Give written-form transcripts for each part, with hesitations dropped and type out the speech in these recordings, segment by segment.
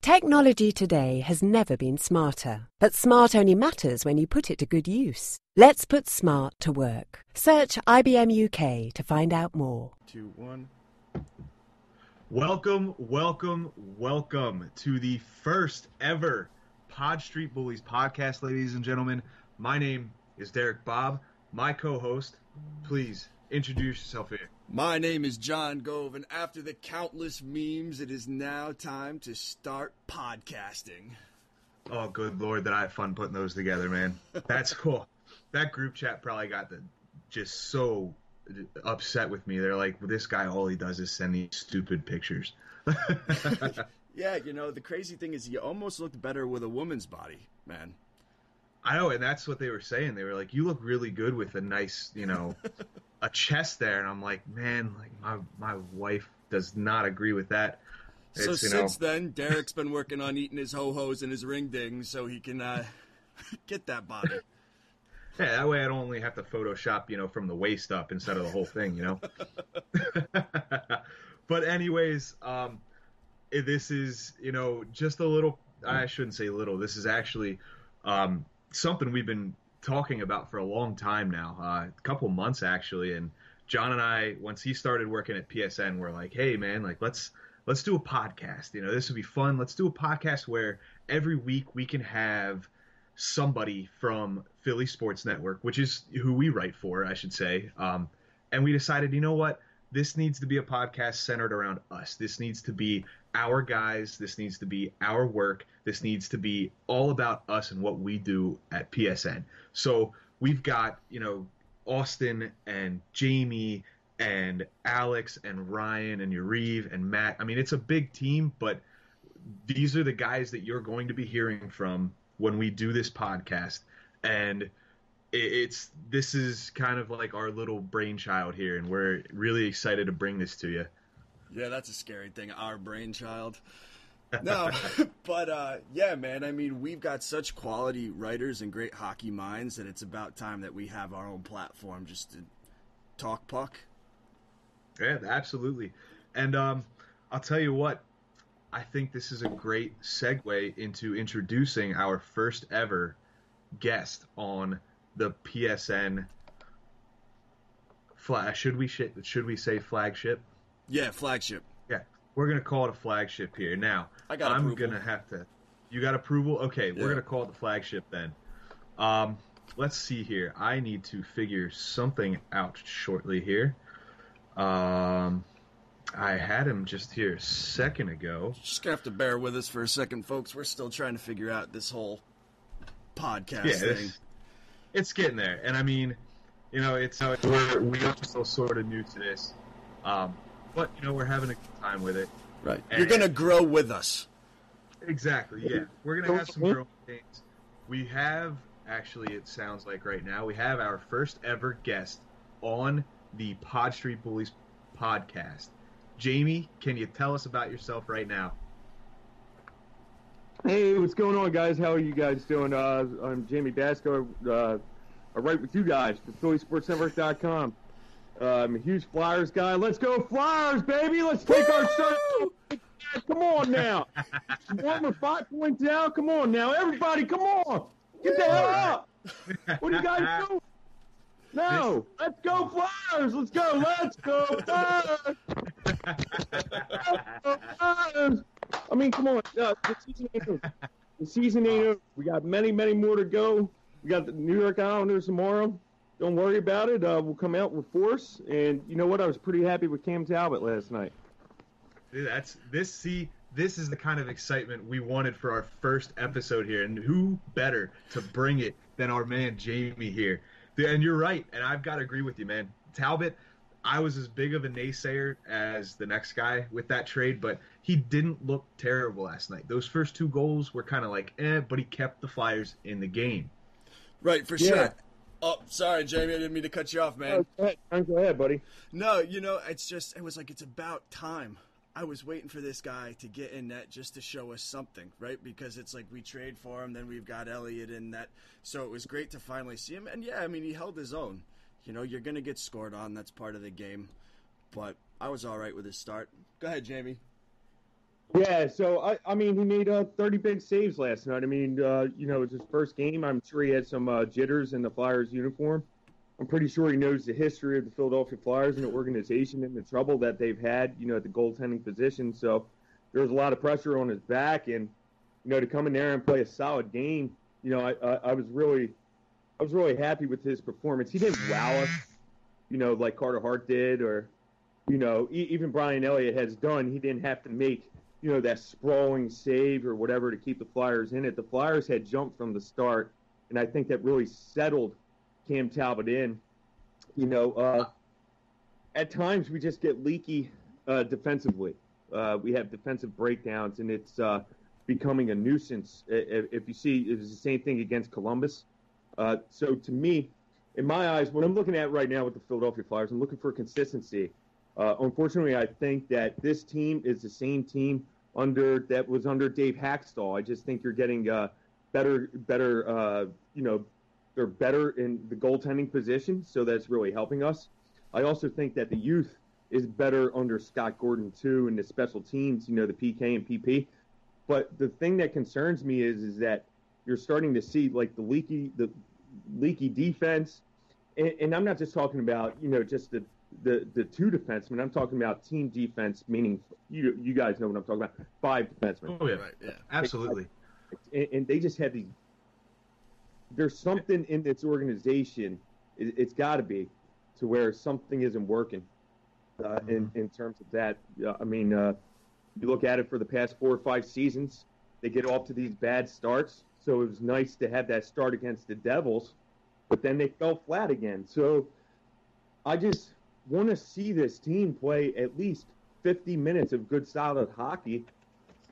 Technology today has never been smarter, but smart only matters when you put it to good use. Let's put smart to work. Search IBM UK to find out more. 2, 1. Welcome to the first ever Pod Street Bullies podcast, ladies and gentlemen. My name is Derrik Bob. My co-host, please introduce yourself here. My name is John Gove, and after the countless memes, it is now time to start podcasting. Oh, good Lord, that I had fun putting those together, man. That's cool. That group chat probably got just so upset with me. They're like, well, this guy, all he does is send these stupid pictures. Yeah, you know, the crazy thing is you almost looked better with a woman's body, man. I know, and that's what they were saying. They were like, you look really good with a nice, a chest there. And I'm like, man, like my wife does not agree with that. So since then, Derrick's been working on eating his ho-hos and his ring-dings so he can get that body. Yeah, that way I don't only have to Photoshop, from the waist up instead of the whole thing, But anyways, this is, just a little, I shouldn't say little, this is actually something we've been talking about for a long time now, a couple months actually. And John and I, once he started working at PSN, we're like, hey man, like let's do a podcast. This would be fun. Let's do a podcast where every week we can have somebody from Philly Sports Network, which is who we write for, I should say. And we decided, you know what? This needs to be a podcast centered around us. This needs to be our guys. This needs to be our work. This needs to be all about us and what we do at PSN. So we've got, Austin and Jamey and Alex and Ryan and Yariv and Matt. I mean, it's a big team, but these are the guys that you're going to be hearing from when we do this podcast. And this is kind of like our little brainchild here, and we're really excited to bring this to you. Yeah, that's a scary thing, our brainchild. No, but yeah, man, I mean, we've got such quality writers and great hockey minds that it's about time that we have our own platform just to talk puck. Yeah, absolutely. And I'll tell you what, I think this is a great segue into introducing our first ever guest on the PSN flag. Should we say flagship? Yeah, flagship. Yeah, we're gonna call it a flagship here. Now, I'm gonna have to. You got approval? Okay, yeah. We're gonna call it the flagship then. Let's see here. I need to figure something out shortly here. I had him just here a second ago. Just gonna have to bear with us for a second, folks. We're still trying to figure out this whole podcast thing. It's getting there, and I mean, we are still sort of new to this, but we're having a good time with it. Right, you're gonna grow with us. Exactly. Yeah, we're gonna have some growing things. We have actually, it sounds like right now, we have our first ever guest on the Pod Street Bullies podcast. Jamey, can you tell us about yourself right now? Hey, what's going on, guys? How are you guys doing? I'm Jamey Baskow. I write with you guys for PhillySportsNetwork.com. I'm a huge Flyers guy. Let's go Flyers, baby! Let's take our shirt. Come on now. One, we're 5 points down. Come on now, everybody! Come on, get the hell up! What are you guys doing? No, let's go Flyers! Let's go Flyers! Flyers! I mean, come on. The season ain't over. The season ain't over. We got many, many more to go. We got the New York Islanders tomorrow. Don't worry about it. We'll come out with force. And you know what? I was pretty happy with Cam Talbot last night. Dude, this is the kind of excitement we wanted for our first episode here. And who better to bring it than our man Jamey here? And you're right. And I've got to agree with you, man. Talbot, I was as big of a naysayer as the next guy with that trade, but he didn't look terrible last night. Those first 2 goals were kind of like, but he kept the Flyers in the game. Right, for sure. Oh, sorry, Jamey, I didn't mean to cut you off, man. Go ahead, buddy. No, it's about time. I was waiting for this guy to get in net just to show us something, right? Because it's like we trade for him, then we've got Elliott in net. So it was great to finally see him. And, yeah, I mean, he held his own. You're going to get scored on. That's part of the game. But I was all right with his start. Go ahead, Jamey. Yeah, so I mean, he made 30 big saves last night. I mean, you know, it's his first game. I'm sure he had some jitters in the Flyers uniform. I'm pretty sure he knows the history of the Philadelphia Flyers and the organization and the trouble that they've had, you know, at the goaltending position. So there's a lot of pressure on his back, and you know, to come in there and play a solid game, you know, I was really happy with his performance. He didn't wow us, you know, like Carter Hart did, or you know, even Brian Elliott has done. He didn't have to make, you know, that sprawling save or whatever to keep the Flyers in it. The Flyers had jumped from the start, and I think that really settled Cam Talbot in. You know, at times we just get leaky defensively. We have defensive breakdowns, and it's becoming a nuisance. If you see, it was the same thing against Columbus. So to me, in my eyes, what I'm looking at right now with the Philadelphia Flyers, I'm looking for consistency. Unfortunately, I think that this team is the same team that was under Dave Hackstall. I just think you're getting better. You know, they're better in the goaltending position, so that's really helping us. I also think that the youth is better under Scott Gordon too, and the special teams. You know, the PK and PP. But the thing that concerns me is that you're starting to see like the leaky defense, and I'm not just talking about, you know, just the two defensemen. I'm talking about team defense, meaning you guys know what I'm talking about. 5 defensemen. Oh yeah, right, yeah, absolutely. And they just have these. There's something in this organization. It's got to be to where something isn't working. In terms of that, I mean, you look at it for the past 4 or 5 seasons, they get off to these bad starts. So it was nice to have that start against the Devils, but then they fell flat again. So I just want to see this team play at least 50 minutes of good, solid hockey.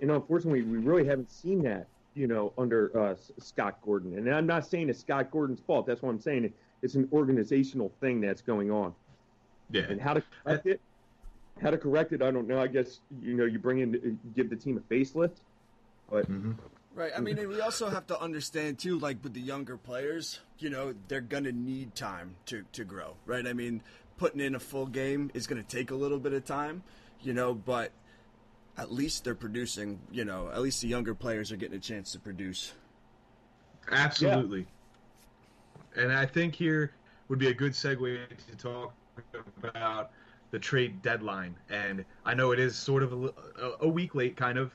And unfortunately, we really haven't seen that, you know, under Scott Gordon. And I'm not saying it's Scott Gordon's fault. That's what I'm saying. It's an organizational thing that's going on. Yeah. And how to correct it, I don't know. I guess, you know, give the team a facelift. But right. I mean, and we also have to understand too, like with the younger players, you know, they're gonna need time to grow, right? I mean, putting in a full game is gonna take a little bit of time, you know, but at least they're producing. You know, at least the younger players are getting a chance to produce. Absolutely. Yeah. And I think here would be a good segue to talk about the trade deadline. And I know it is sort of a week late, kind of,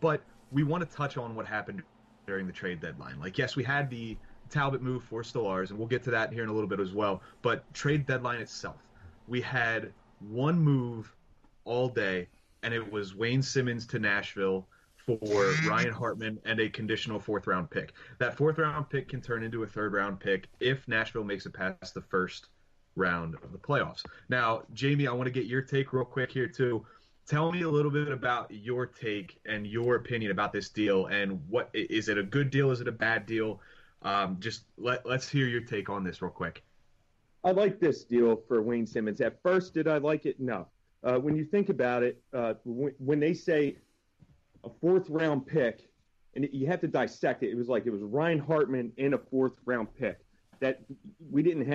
but we want to touch on what happened during the trade deadline. Like, yes, we had the Talbot move for Stolarz, and we'll get to that here in a little bit as well. But trade deadline itself, we had one move all day, and it was Wayne Simmonds to Nashville for Ryan Hartman and a conditional 4th-round pick. That 4th-round pick can turn into a 3rd-round pick if Nashville makes it past the first round of the playoffs. Now, Jamey, I want to get your take real quick here too. Tell me a little bit about your take and your opinion about this deal, and what is it a good deal? Is it a bad deal? Just let's hear your take on this real quick. I like this deal for Wayne Simmonds. At first, did I like it? No. When you think about it, when they say a 4th-round pick, and you have to dissect it, it was Ryan Hartman and a 4th-round pick that we didn't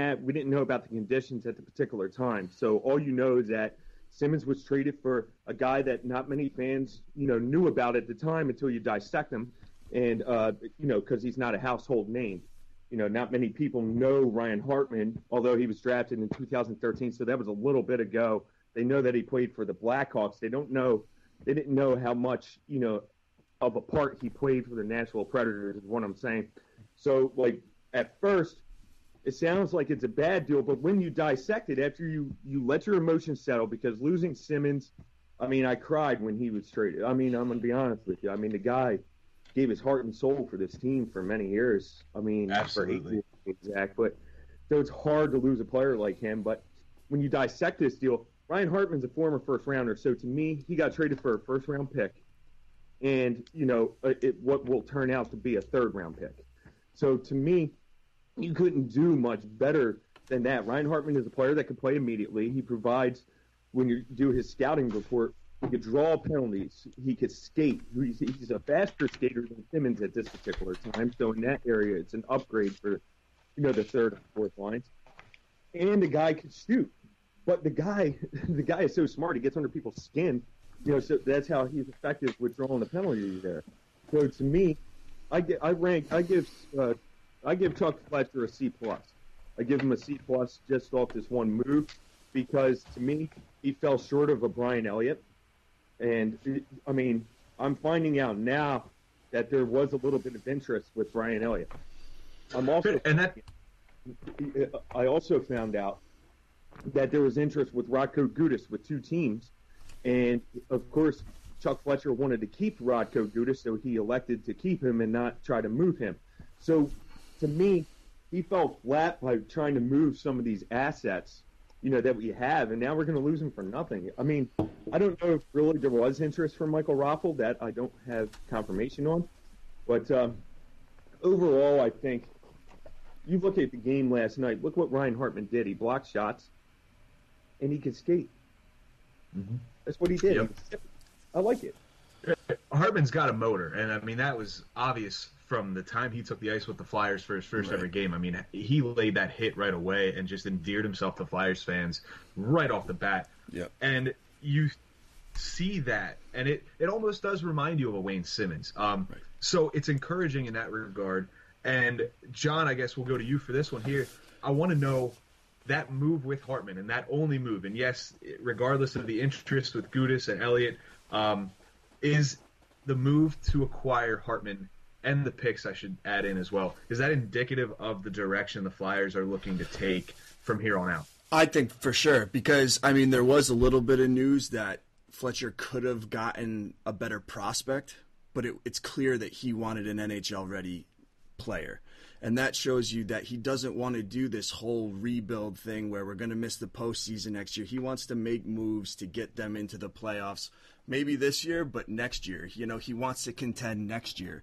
know about the conditions at the particular time. So all you know is that Simmonds was traded for a guy that not many fans, you know, knew about at the time until you dissect him, and you know, because he's not a household name. You know, not many people know Ryan Hartman, although he was drafted in 2013, so that was a little bit ago. They know that he played for the Blackhawks. They didn't know how much, you know, of a part he played for the Nashville Predators, is what I'm saying. So, like, at first, it sounds like it's a bad deal, but when you dissect it, after you let your emotions settle, because losing Simmonds, I mean, I cried when he was traded. I mean, I'm going to be honest with you. I mean, the guy gave his heart and soul for this team for many years. I mean, absolutely. For 8 years, exact. But so it's hard to lose a player like him. But when you dissect this deal, Ryan Hartman's a former 1st-rounder. So to me, he got traded for a 1st-round pick, and, you know, what will turn out to be a 3rd-round pick. So to me, you couldn't do much better than that. Ryan Hartman is a player that can play immediately. He provides, when you do his scouting report, he could draw penalties. He could skate. He's a faster skater than Simmonds at this particular time. So in that area, it's an upgrade for, you know, the 3rd and 4th lines. And the guy could shoot. But the guy is so smart. He gets under people's skin. So that's how he's effective with drawing the penalty there. So to me, I give Chuck Fletcher a C plus. I give him a C plus just off this one move because to me he fell short of a Brian Elliott, and I'm finding out now that there was a little bit of interest with Brian Elliott. I also found out that there was interest with Radko Gudas with 2 teams, and of course Chuck Fletcher wanted to keep Radko Gudas, so he elected to keep him and not try to move him. So to me, he fell flat by trying to move some of these assets, that we have, and now we're going to lose him for nothing. I mean, I don't know if really there was interest from Michael Raffel that I don't have confirmation on, but overall, I think you look at the game last night. Look what Ryan Hartman did. He blocked shots, and he could skate. Mm-hmm. That's what he did. Yep. I like it. Hartman's got a motor, and that was obvious from the time he took the ice with the Flyers for his first ever game. He laid that hit right away and just endeared himself to Flyers fans right off the bat. Yep. And you see that, and it almost does remind you of a Wayne Simmonds. So it's encouraging in that regard. And John, I guess we'll go to you for this one here. I want to know that move with Hartman and that only move, and yes, regardless of the interest with Gudas and Elliott, is the move to acquire Hartman and the picks, I should add in as well, is that indicative of the direction the Flyers are looking to take from here on out? I think for sure, because, there was a little bit of news that Fletcher could have gotten a better prospect, but it's clear that he wanted an NHL-ready player. And that shows you that he doesn't want to do this whole rebuild thing where we're going to miss the postseason next year. He wants to make moves to get them into the playoffs, maybe this year, but next year. He wants to contend next year.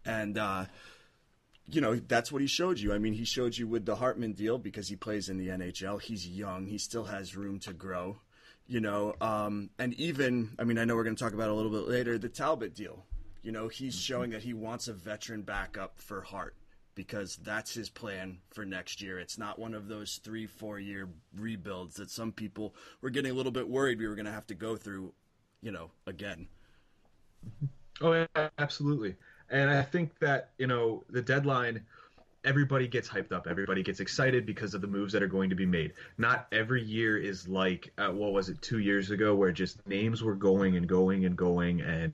And, that's what he showed you. He showed you with the Hartman deal because he plays in the NHL. He's young. He still has room to grow, and even, I know we're going to talk about it a little bit later, the Talbot deal. He's showing that he wants a veteran backup for Hart because that's his plan for next year. It's not one of those 3-4 year rebuilds that some people were getting a little bit worried we were going to have to go through, again. Oh, yeah, absolutely. And I think that, the deadline, everybody gets hyped up. Everybody gets excited because of the moves that are going to be made. Not every year is like, 2 years ago, where just names were going and going and going, and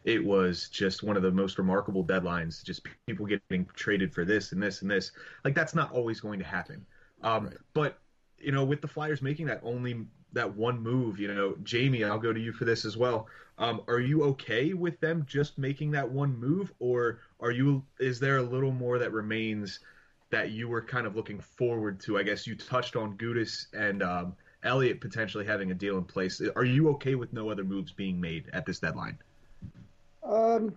it was just one of the most remarkable deadlines, just people getting traded for this and this and this. Like, that's not always going to happen. Right. But, with the Flyers making that one move, Jamey, I'll go to you for this as well. Are you okay with them just making that one move, or is there a little more that remains that you were kind of looking forward to? I guess you touched on Gudas and Elliott potentially having a deal in place. Are you okay with no other moves being made at this deadline? I'm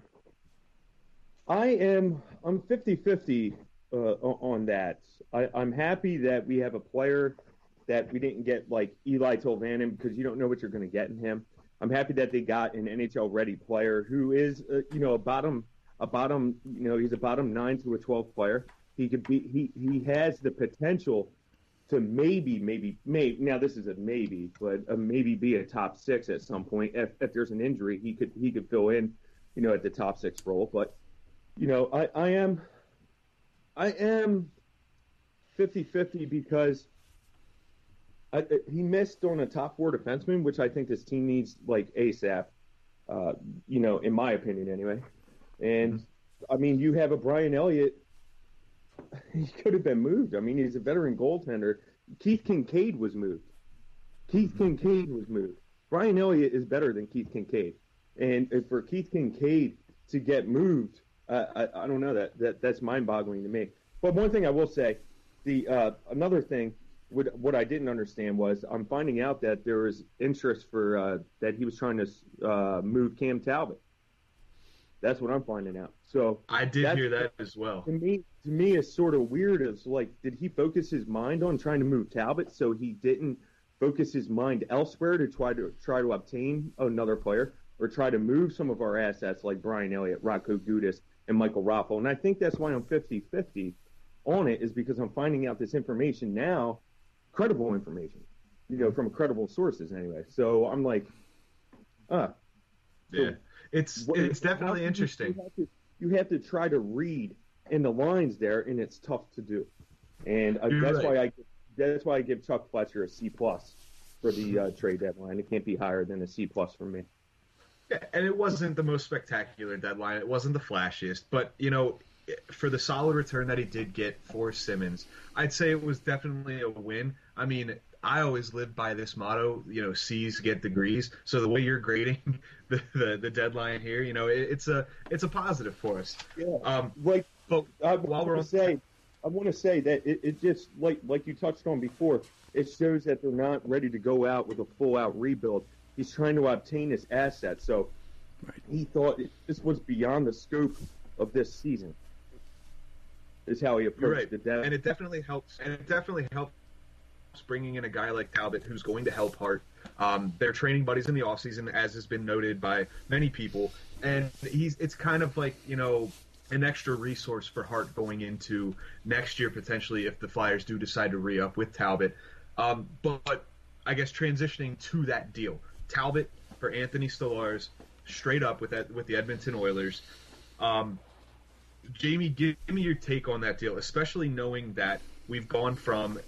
50-50 on that. I'm happy that we have a player that we didn't get like Eli Tolvanen because you don't know what you're going to get in him. I'm happy that they got an NHL-ready player who is, he's a bottom 9 to a 12 player. He has the potential to maybe, now this is a maybe, but maybe be a top 6 at some point. If there's an injury, he could fill in, at the top 6 role. But, I am 50-50 because he missed on a top 4 defenseman, which I think this team needs like ASAP, in my opinion anyway. And you have a Brian Elliott. He could have been moved. He's a veteran goaltender. Keith Kincaid was moved. Brian Elliott is better than Keith Kincaid. And for Keith Kincaid to get moved, I don't know, that's mind-boggling to me. But one thing I will say, another thing, what I didn't understand was I'm finding out that there was interest for that he was trying to move Cam Talbot. That's what I'm finding out. So I did hear that as well. To me, it's sort of weird. It's like, did he focus his mind on trying to move Talbot so he didn't focus his mind elsewhere to try to obtain another player or try to move some of our assets like Brian Elliott, Radko Gudas, and Michael Raffel? And I think that's why I'm 50-50 on it, is because I'm finding out this information now. Credible information, from credible sources anyway. So I'm like, Yeah, it's definitely interesting. You have to try to read in the lines there, and it's tough to do. And that's why I give Chuck Fletcher a C+ for the trade deadline. It can't be higher than a C+ for me. Yeah, and it wasn't the most spectacular deadline. It wasn't the flashiest, but for the solid return that he did get for Simmonds, I'd say it was definitely a win. I mean, I always live by this motto, C's get degrees. So the way you're grading the deadline here, it's a positive for us. Yeah. But I want to say that it just like you touched on before, it shows that they're not ready to go out with a full out rebuild. He's trying to obtain this asset, so he thought this was beyond the scope of this season. Is how he approached it. And it definitely helps. Bringing in a guy like Talbot who's going to help Hart. They're training buddies in the offseason, as has been noted by many people, and it's kind of like an extra resource for Hart going into next year potentially if the Flyers do decide to re-up with Talbot. But I guess transitioning to that deal, Talbot for Anthony Stolarz, straight up with the Edmonton Oilers. Jamie, give me your take on that deal, especially knowing that we've gone from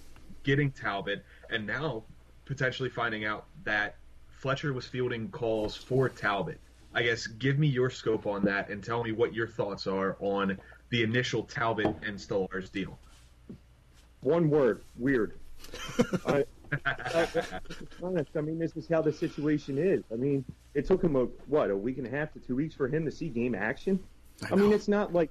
getting Talbot and now potentially finding out that Fletcher was fielding calls for Talbot. I guess give me your scope on that and tell me what your thoughts are on the initial Talbot and Stolarz deal. One word, weird. Honest, I mean, this is how the situation is. I mean, it took him a week and a half to 2 weeks for him to see game action. I mean, it's not like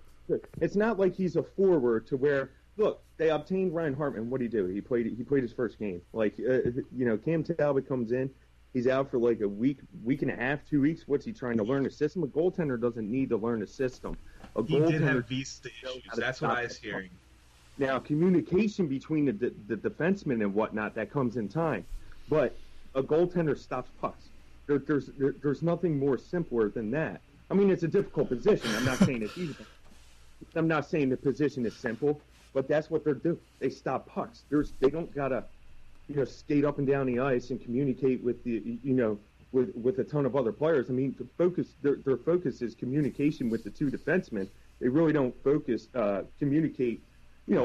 he's a forward to where, look, they obtained Ryan Hartman. What did he do? He played his first game. Cam Talbot comes in. He's out for like a week and a half, 2 weeks. What's he trying to learn a system? A goaltender doesn't need to learn a system. He did have visa issues. That's what I was hearing. Now, communication between the defensemen and whatnot, that comes in time. But a goaltender stops pucks. There's nothing more simpler than that. I mean, it's a difficult position. I'm not saying it's easy. I'm not saying the position is simple, but that's what they're doing. They stop pucks. They don't gotta, skate up and down the ice and communicate with with a ton of other players. I mean, their focus is communication with the two defensemen. They really don't communicate,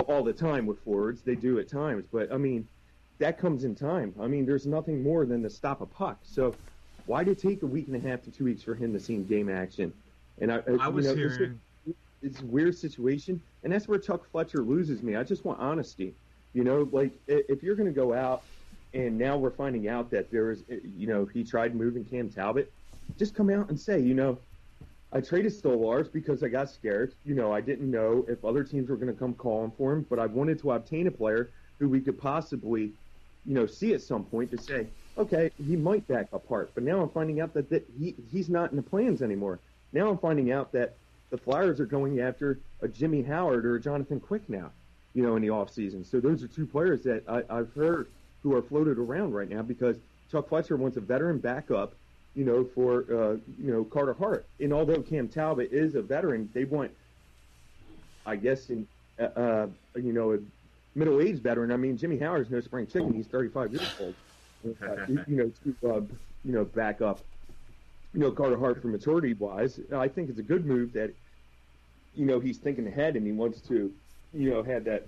all the time with forwards. They do at times, but I mean, that comes in time. I mean, there's nothing more than to stop a puck. So why did it take a week and a half to 2 weeks for him to see game action? And I was hearing it's a weird situation, and that's where Chuck Fletcher loses me. I just want honesty. If you're going to go out and now we're finding out that there is, he tried moving Cam Talbot, just come out and say, I traded Stolarz because I got scared. I didn't know if other teams were going to come calling for him, but I wanted to obtain a player who we could possibly, see at some point to say, okay, he might back up Hart. But now I'm finding out that he's not in the plans anymore. Now I'm finding out that the Flyers are going after a Jimmy Howard or a Jonathan Quick now, in the offseason. So those are two players that I've heard who are floated around right now because Chuck Fletcher wants a veteran backup, for, Carter Hart. And although Cam Talbot is a veteran, they want, I guess, a middle-aged veteran. I mean, Jimmy Howard's no spring chicken. He's 35 years old. To back up, Carter Hart for maturity-wise. I think it's a good move that, he's thinking ahead and he wants to, have that,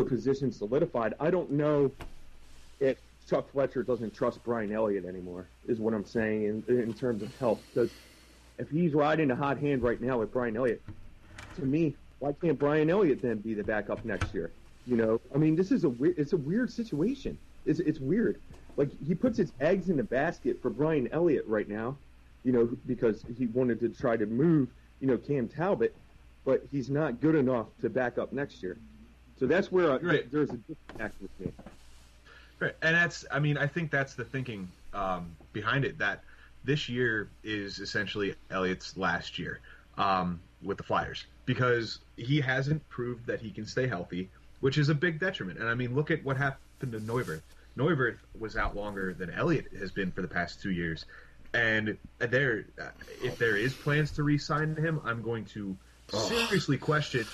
position solidified. I don't know if Chuck Fletcher doesn't trust Brian Elliott anymore, is what I'm saying in terms of health. Because if he's riding a hot hand right now with Brian Elliott, to me, why can't Brian Elliott then be the backup next year? I mean, this is it's a weird situation. It's weird. Like, he puts his eggs in the basket for Brian Elliott right now, because he wanted to try to move, Cam Talbot, but he's not good enough to back up next year. So that's where there's a disconnect with me. Right, and I think that's the thinking behind it, that this year is essentially Elliott's last year with the Flyers because he hasn't proved that he can stay healthy, which is a big detriment. And I mean, look at what happened to Neuwirth. Neuwirth was out longer than Elliott has been for the past 2 years. And if there is plans to re-sign him, I'm going to seriously question,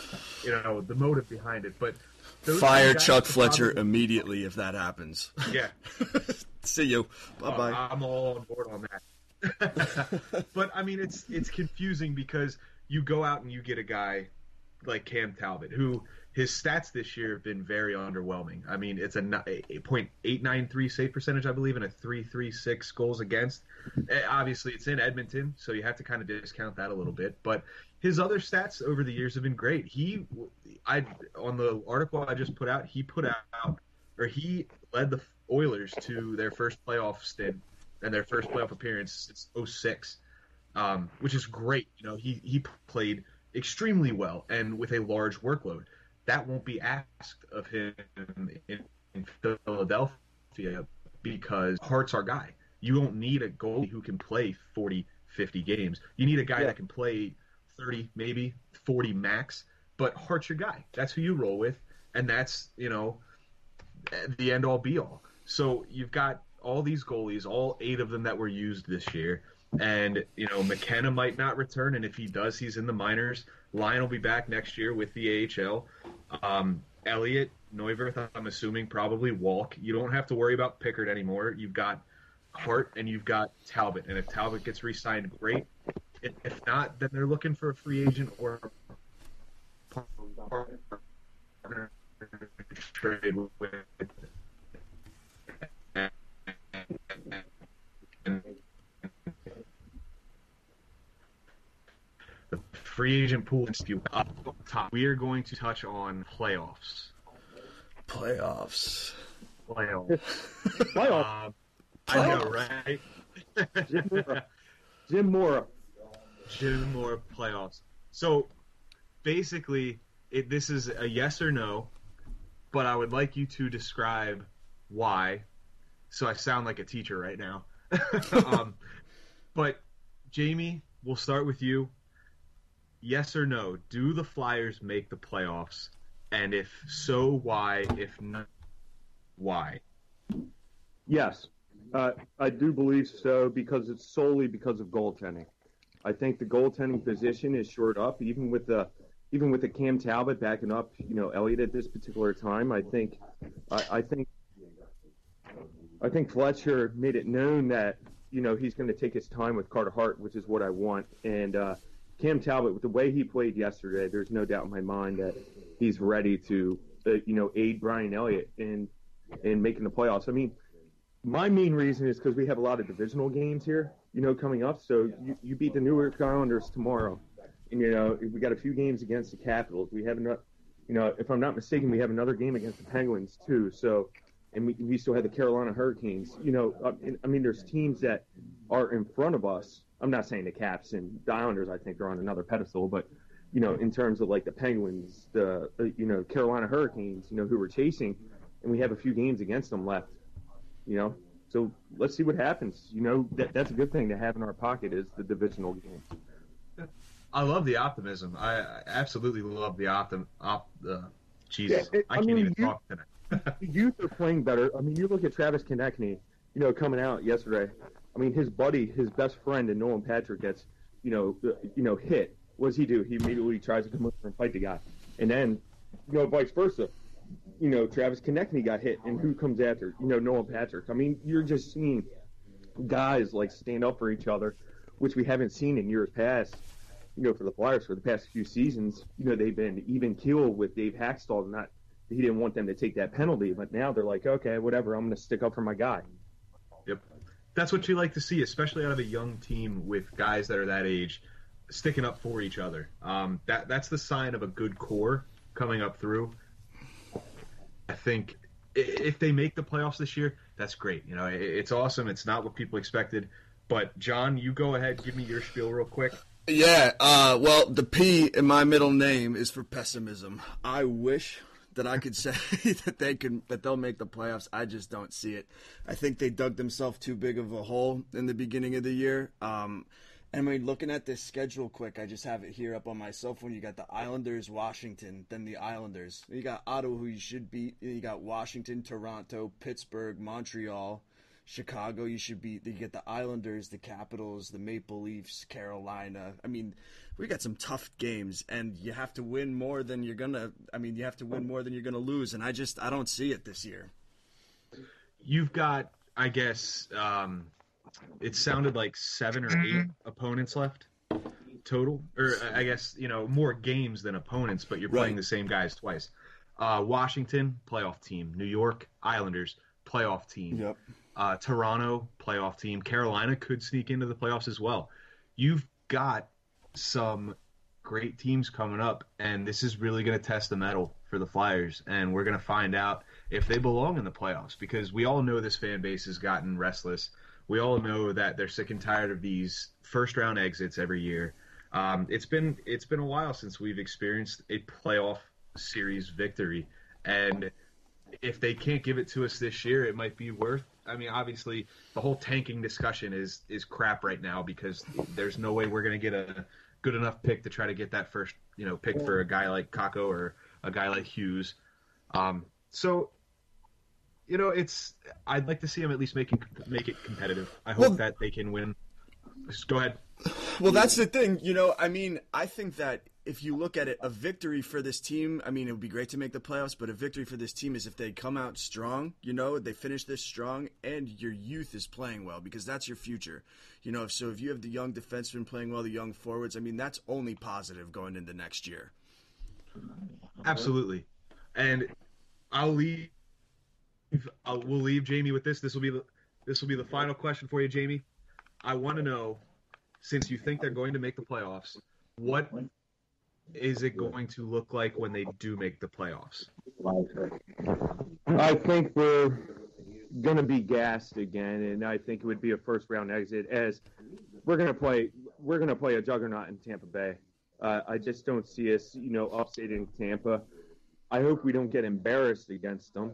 the motive behind it. But fire Chuck Fletcher immediately if that happens. Yeah. See you. Bye-bye. I'm all on board on that. But I mean, it's confusing because you go out and you get a guy like Cam Talbot, who his stats this year have been very underwhelming. I mean, it's a .893 save percentage, I believe, and a .336 goals against. Obviously, it's in Edmonton, so you have to kind of discount that a little bit. But his other stats over the years have been great. On the article I just put out, he led the Oilers to their first playoff stint and their first playoff appearance since '06, which is great. You know, he played extremely well and with a large workload. That won't be asked of him in Philadelphia because Hart's our guy. You don't need a goalie who can play 40, 50 games. You need a guy that can play 30, maybe 40 max, but Hart's your guy. That's who you roll with, and that's, you know, the end-all be-all. So you've got all these goalies, all 8 of them that were used this year, and, you know, McKenna might not return, and if he does, he's in the minors. Lyon will be back next year with the AHL. Elliott, Neuwirth, I'm assuming, probably walk. You don't have to worry about Pickard anymore. You've got Hart and you've got Talbot, and if Talbot gets re-signed, great. If not, then they're looking for a free agent or a partner trade with. The free agent pool is up top. We are going to touch on playoffs. Playoffs. I know, right? Jim Mora playoffs. So basically, this is a yes or no, but I would like you to describe why. So I sound like a teacher right now. But Jamey, we'll start with you. Yes or no, do the Flyers make the playoffs? And if so, why? If not, why? Yes, I do believe so because it's solely because of goaltending. I think the goaltending position is shored up, even with the Cam Talbot backing up, you know, Elliott at this particular time. I think Fletcher made it known that, you know, he's going to take his time with Carter Hart, which is what I want. And Cam Talbot, with the way he played yesterday, there's no doubt in my mind that he's ready to, aid Brian Elliott in making the playoffs. I mean, my main reason is because we have a lot of divisional games here, you know, coming up. So you beat the New York Islanders tomorrow, and, you know, we got a few games against the Capitals. We have another, you know, if I'm not mistaken, we have another game against the Penguins too. So, and we still have the Carolina Hurricanes. You know, I mean, there's teams that are in front of us. I'm not saying the Caps and the Islanders, I think, are on another pedestal, but, you know, in terms of like the Penguins, the Carolina Hurricanes, you know, who we're chasing, and we have a few games against them left, you know. So let's see what happens. You know, that's a good thing to have in our pocket is the divisional game. I love the optimism. I absolutely love the Jesus, Yeah, I can't even talk tonight. The youth are playing better. I mean, you look at Travis Konechny, you know, coming out yesterday. I mean, his buddy, his best friend, and Nolan Patrick gets, hit. What does he do? He immediately tries to come over and fight the guy. And then, you know, vice versa. You know, Travis Konechny got hit, and who comes after? You know, Nolan Patrick. I mean, you're just seeing guys, like, stand up for each other, which we haven't seen in years past, you know, for the Flyers for the past few seasons. You know, they've been even keel with Dave Haxtell. He didn't want them to take that penalty, but now they're like, okay, whatever, I'm going to stick up for my guy. Yep. That's what you like to see, especially out of a young team with guys that are that age, sticking up for each other. That's the sign of a good core coming up through. I think if they make the playoffs this year, that's great. You know, it's awesome. It's not what people expected. But, John, you go ahead. Give me your spiel real quick. Yeah, well, the P in my middle name is for pessimism. I wish that I could say that they'll make the playoffs. I just don't see it. I think they dug themselves too big of a hole in the beginning of the year. And I mean, looking at this schedule quick, I just have it here up on my cell phone. You got the Islanders, Washington, then the Islanders. You got Ottawa, who you should beat. You got Washington, Toronto, Pittsburgh, Montreal, Chicago. You should beat. You get the Islanders, the Capitals, the Maple Leafs, Carolina. I mean, we got some tough games, and you have to win more than you're gonna. I mean, you have to win more than you're gonna lose, and I don't see it this year. You've got, I guess, it sounded like 7 or 8 opponents left total, or I guess more games than opponents, but you're playing the same guys twice. Washington, playoff team. New York Islanders, playoff team. Yep. Toronto, playoff team. Carolina could sneak into the playoffs as well. You've got some great teams coming up, and this is really going to test the mettle for the Flyers, and we're going to find out if they belong in the playoffs, because we all know this fan base has gotten restless. We all know that they're sick and tired of these first-round exits every year. It's been a while since we've experienced a playoff series victory, and if they can't give it to us this year, it might be worth. I mean, obviously, the whole tanking discussion is crap right now, because there's no way we're going to get a good enough pick to try to get that first pick for a guy like Kakko or a guy like Hughes. So I'd like to see them at least make it competitive. I hope that they can win. Just go ahead. Well, that's the thing, I mean, I think that if you look at it, a victory for this team, I mean, it would be great to make the playoffs, but a victory for this team is if they come out strong, they finish this strong, and your youth is playing well, because that's your future. So if you have the young defensemen playing well, the young forwards, I mean, that's only positive going into next year. Absolutely. And we'll leave Jamey with this. This will be the final question for you, Jamey. I want to know, since you think they're going to make the playoffs, what is it going to look like when they do make the playoffs? I think we're going to be gassed again, and I think it would be a first-round exit, as we're going to play a juggernaut in Tampa Bay. I just don't see us, upsetting Tampa. I hope we don't get embarrassed against them.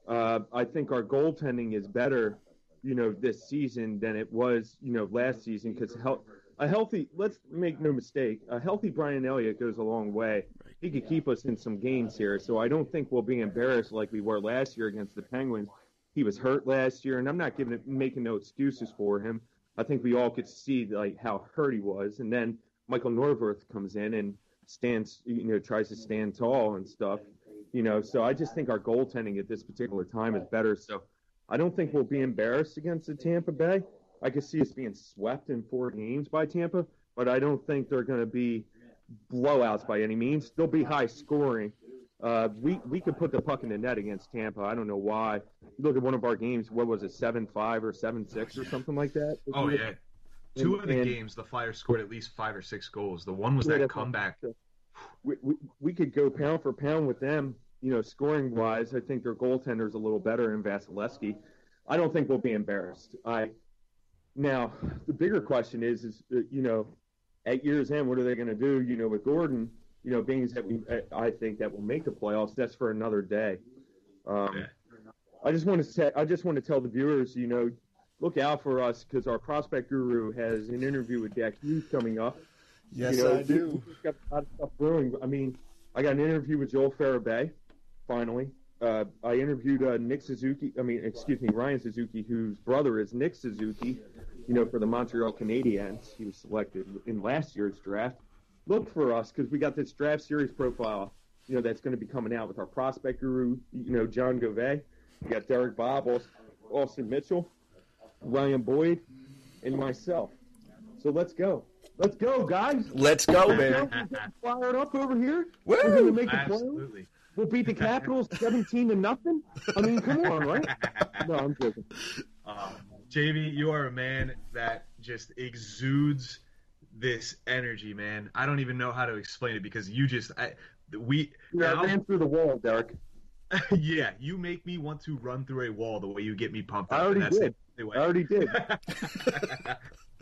I think our goaltending is better, this season than it was, last season, because let's make no mistake, a healthy Brian Elliott goes a long way. He could keep us in some games here, so I don't think we'll be embarrassed like we were last year against the Penguins. He was hurt last year, and I'm not making no excuses for him. I think we all could see how hurt he was, and then Michael Norworth comes in and stands, tries to stand tall and stuff, So I just think our goaltending at this particular time is better. So I don't think we'll be embarrassed against the Tampa Bay. I could see us being swept in 4 games by Tampa, but I don't think they're going to be blowouts by any means. They'll be high scoring. We could put the puck in the net against Tampa. I don't know why. You look at one of our games, what was it, 7-5 or 7-6 or something like that? Oh, yeah. Two of the games, the Flyers scored at least 5 or 6 goals. The one was that comeback. We could go pound for pound with them, scoring-wise. I think their goaltender's a little better in Vasilevsky. I don't think we'll be embarrassed. Now, the bigger question is at year's end, what are they going to do, with Gordon, being that I think that will make the playoffs. That's for another day. I just want to tell the viewers, look out for us, because our prospect guru has an interview with Jack Hughes coming up. Yes, I do. We've got a lot of stuff brewing. I mean, I got an interview with Joel Farabee, finally. I interviewed Ryan Suzuki, whose brother is Nick Suzuki, for the Montreal Canadiens. He was selected in last year's draft. Look for us, because we got this draft series profile, that's going to be coming out with our prospect guru, John Govey. We got Derek Bob, Austin Mitchell, Ryan Boyd, and myself. So let's go. Let's go, guys. Let's go, man. Fired up over here. Woo! We're going to make the Absolutely. playoffs. We'll beat the Capitals 17-0. I mean, come on, right? No, I'm joking. Jamey, you are a man that just exudes this energy, man. I don't even know how to explain it, because you just I ran through the wall, Derek. Yeah, you make me want to run through a wall the way you get me pumped up. I already did.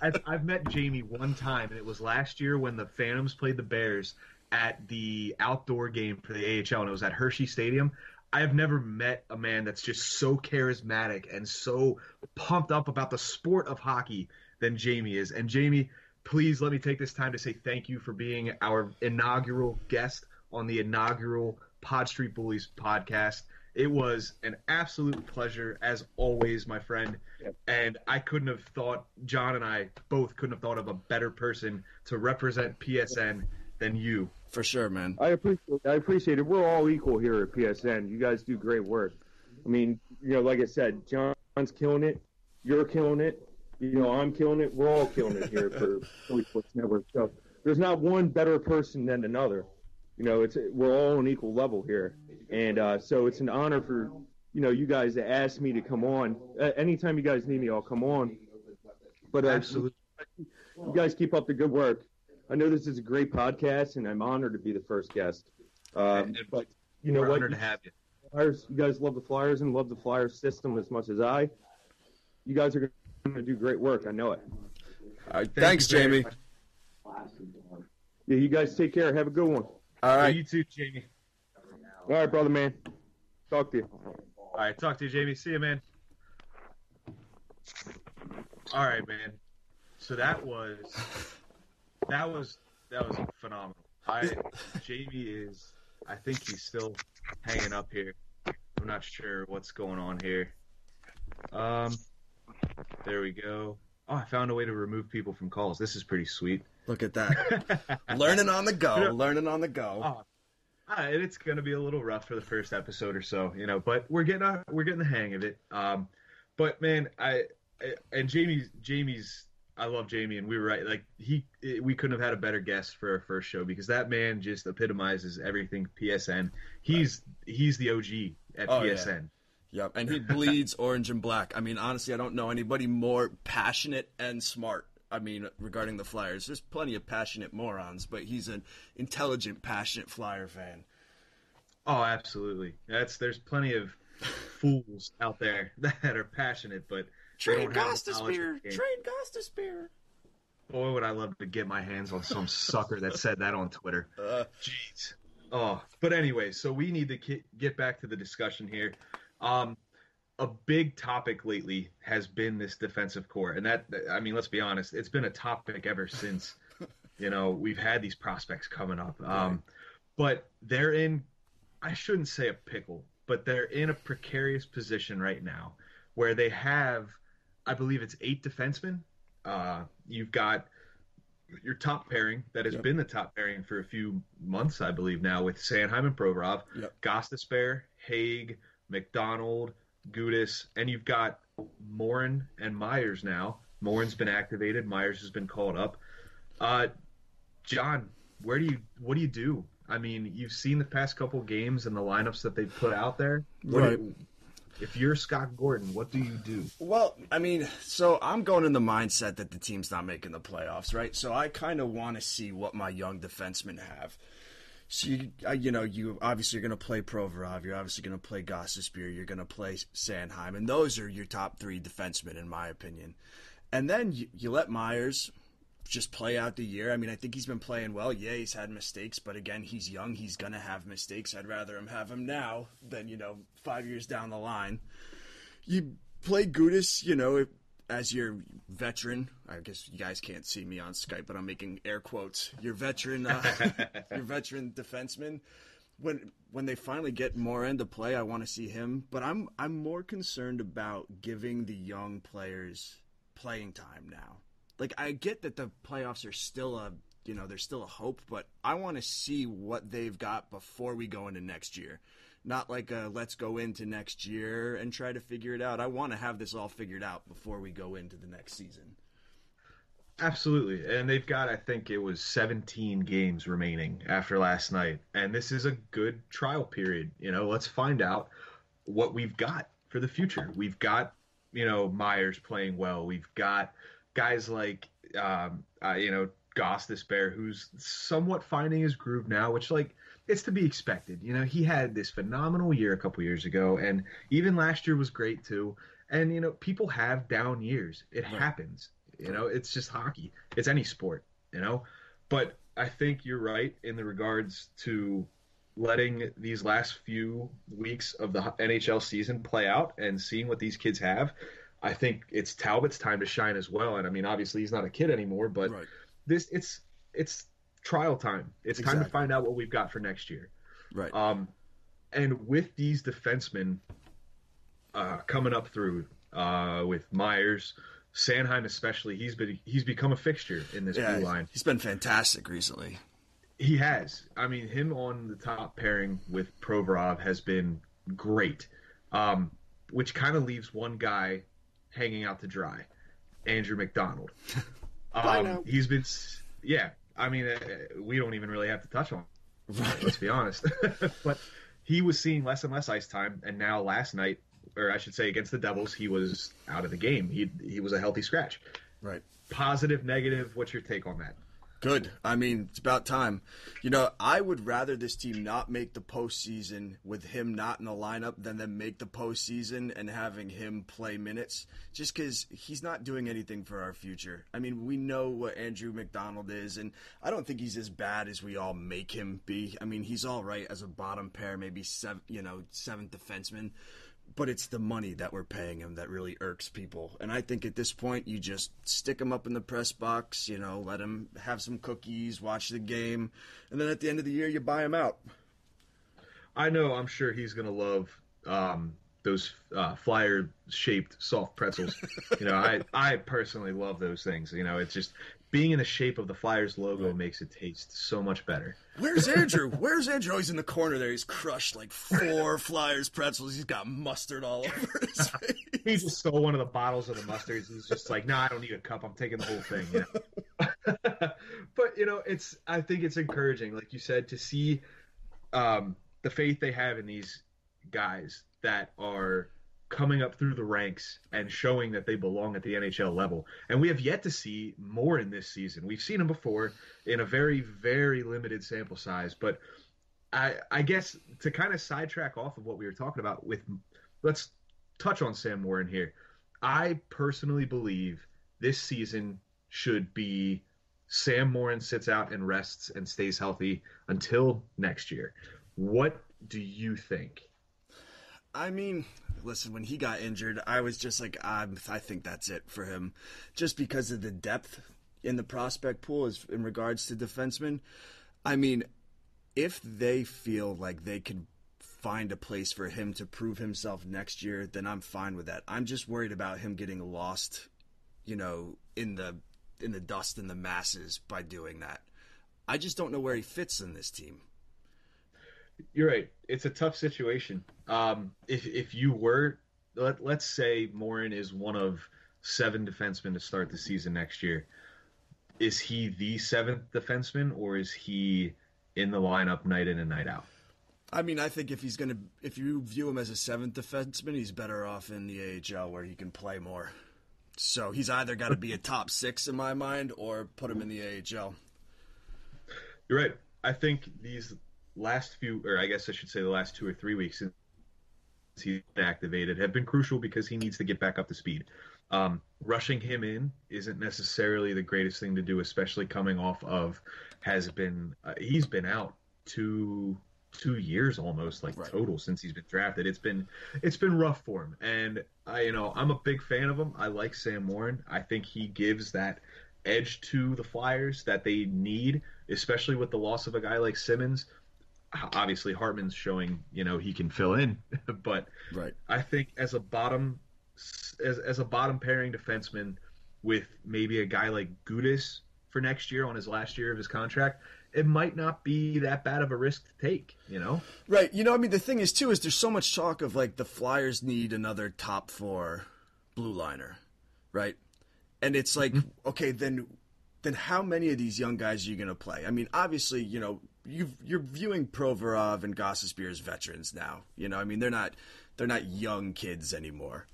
I've met Jamey one time, and it was last year when the Phantoms played the Bears at the outdoor game for the AHL, and it was at Hershey Stadium. I have never met a man that's just so charismatic and so pumped up about the sport of hockey than Jamey is. And Jamey, please let me take this time to say thank you for being our inaugural guest on the inaugural Pod Street Bullies podcast. It was an absolute pleasure, as always, my friend. Yep. And John and I both couldn't have thought of a better person to represent PSN than you. For sure, man. I appreciate it. We're all equal here at PSN. You guys do great work. I mean, like I said, John's killing it. You're killing it. I'm killing it. We're all killing it here for Bully Sports Network. So there's not one better person than another. We're all on equal level here. And so it's an honor for, you guys to ask me to come on. Anytime you guys need me, I'll come on. But Absolutely. You guys keep up the good work. I know this is a great podcast, and I'm honored to be the first guest. But you know We're what? honored to have you. Flyers, you guys love the Flyers and love the Flyers system as much as I. You guys are going to do great work. I know it. All right, thanks, Jamey. Yeah, you guys take care. Have a good one. All right. You too, Jamey. All right, brother, man. Talk to you. All right, talk to you, Jamey. See you, man. All right, man. So that was phenomenal. Jamey is, I think he's still hanging up here. I'm not sure what's going on here. There we go. Oh, I found a way to remove people from calls. This is pretty sweet. Look at that. Learning on the go. Learning on the go. And it's going to be a little rough for the first episode or so, but we're getting the hang of it. But man, Jamey's I love Jamey, and we were right. Like we couldn't have had a better guest for our first show, because that man just epitomizes everything PSN. He's the OG at PSN. Yeah. Yep, and he bleeds orange and black. I mean, honestly, I don't know anybody more passionate and smart. I mean, regarding the Flyers, there's plenty of passionate morons, but he's an intelligent, passionate Flyer fan. Oh, absolutely. There's plenty of fools out there that are passionate, but Trade Gostisbehere. Trade Gostisbehere. Boy, would I love to get my hands on some sucker that said that on Twitter. Jeez. Oh, but anyway, so we need to get back to the discussion here. A big topic lately has been this defensive core, and let's be honest, it's been a topic ever since, we've had these prospects coming up. But they're in, I shouldn't say a pickle, but they're in a precarious position right now where they have, I believe it's 8 defensemen. You've got your top pairing that has been the top pairing for a few months, I believe now, with Sanheim and Provorov, Gostisbehere, Haig, MacDonald, Gudis, and you've got Morin and Myers now. Morin's been activated. Myers has been called up. John, what do you do? I mean, you've seen the past couple games and the lineups that they've put out there. Right. If you're Scott Gordon, what do you do? Well, I mean, so I'm going in the mindset that the team's not making the playoffs, right? So I kind of want to see what my young defensemen have. So, you obviously are going to play Provorov. You're obviously going to play Gostisbehere. You're going to play Sanheim. And those are your top 3 defensemen, in my opinion. And then you let Myers just play out the year. I mean, I think he's been playing well. Yeah, he's had mistakes. But, again, he's young. He's going to have mistakes. I'd rather have him now than, 5 years down the line. You play Gudis, as your veteran. I guess you guys can't see me on Skype, but I'm making air quotes. Your veteran defenseman. When they finally get Morin to play, I want to see him. But I'm more concerned about giving the young players playing time now. Like, I get that the playoffs are still there's still a hope, but I want to see what they've got before we go into next year. Not like let's go into next year and try to figure it out. I want to have this all figured out before we go into the next season. Absolutely. And they've got, I think it was 17 games remaining after last night. And this is a good trial period. Let's find out what we've got for the future. We've got, Myers playing well. We've got guys like, Gostisbehere, who's somewhat finding his groove now, which, it's to be expected. He had this phenomenal year a couple years ago, and even last year was great too. And, people have down years. It happens. It's just hockey. It's any sport, But I think you're right in the regards to letting these last few weeks of the NHL season play out and seeing what these kids have. I think it's Talbot's time to shine as well. And, I mean, obviously he's not a kid anymore, but it's trial time. It's time to find out what we've got for next year. Right. And with these defensemen coming up through with Myers, Sanheim especially, he's become a fixture in this blue line. He's been fantastic recently. He has. I mean, him on the top pairing with Provorov has been great, which kind of leaves one guy hanging out to dry. Andrew MacDonald. Bye now. He's been, yeah. I mean, we don't even really have to touch on it, Right. let's be honest. But he was seeing less and less ice time, and now last night, or I should say against the Devils, he was out of the game. He was a healthy scratch. Right. Positive, negative, what's your take on that? Good. I mean, it's about time. You know, I would rather this team not make the postseason with him not in the lineup than them make the postseason and having him play minutes, just because he's not doing anything for our future. I mean, we know what Andrew MacDonald is, and I don't think he's as bad as we all make him be. I mean, he's all right as a bottom pair, maybe seventh defenseman. But it's the money that we're paying him that really irks people. And I think at this point, you just stick him up in the press box, let him have some cookies, watch the game, and then at the end of the year, you buy him out. I know, I'm sure he's going to love those flyer-shaped soft pretzels. I personally love those things. It's just being in the shape of the Flyers logo makes it taste so much better. Where's Andrew? Where's Andrew? Oh, he's in the corner there. He's crushed like 4 Flyers pretzels. He's got mustard all over his face. He just stole one of the bottles of the mustards. He's just like, I don't need a cup. I'm taking the whole thing. But, I think it's encouraging, like you said, to see the faith they have in these guys that are coming up through the ranks and showing that they belong at the NHL level. And we have yet to see more in this season. We've seen them before in a very, very limited sample size. But I guess to kind of sidetrack off of what we were talking about let's touch on Sam Morin here. I personally believe this season should be Sam Morin sits out and rests and stays healthy until next year. What do you think? I mean, listen, when he got injured, I was just like, I think that's it for him. Just because of the depth in the prospect pool in regards to defensemen. I mean, if they feel like they could find a place for him to prove himself next year, then I'm fine with that. I'm just worried about him getting lost, in the dust and the masses by doing that. I just don't know where he fits in this team. You're right. It's a tough situation. If you were, let's say Morin is one of 7 defensemen to start the season next year. Is he the 7th defenseman, or is he in the lineup night in and night out? I mean, I think if you view him as a 7th defenseman, he's better off in the AHL where he can play more. So he's either got to be a top 6 in my mind, or put him in the AHL. You're right. I think these last few, or I guess I should say the last 2 or 3 weeks since he's been activated have been crucial because he needs to get back up to speed. Rushing him in isn't necessarily the greatest thing to do, especially coming off of he's been out 2 years almost, like, right, total since he's been drafted. It's been rough for him, and I'm a big fan of him. I like Sam Morin. I think he gives that edge to the Flyers that they need, especially with the loss of a guy like Simmonds. Obviously, Hartman's showing he can fill in, but right, I think as a bottom pairing defenseman with maybe a guy like Gudas for next year on his last year of his contract, it might not be that bad of a risk to take, Right. I mean, the thing is, too, is there's so much talk of, like, the Flyers need another top 4 blue liner, right? And it's like, okay, then how many of these young guys are you going to play? I mean, obviously, you're viewing Provorov and Gostisbehere as veterans now. I mean, they're not young kids anymore,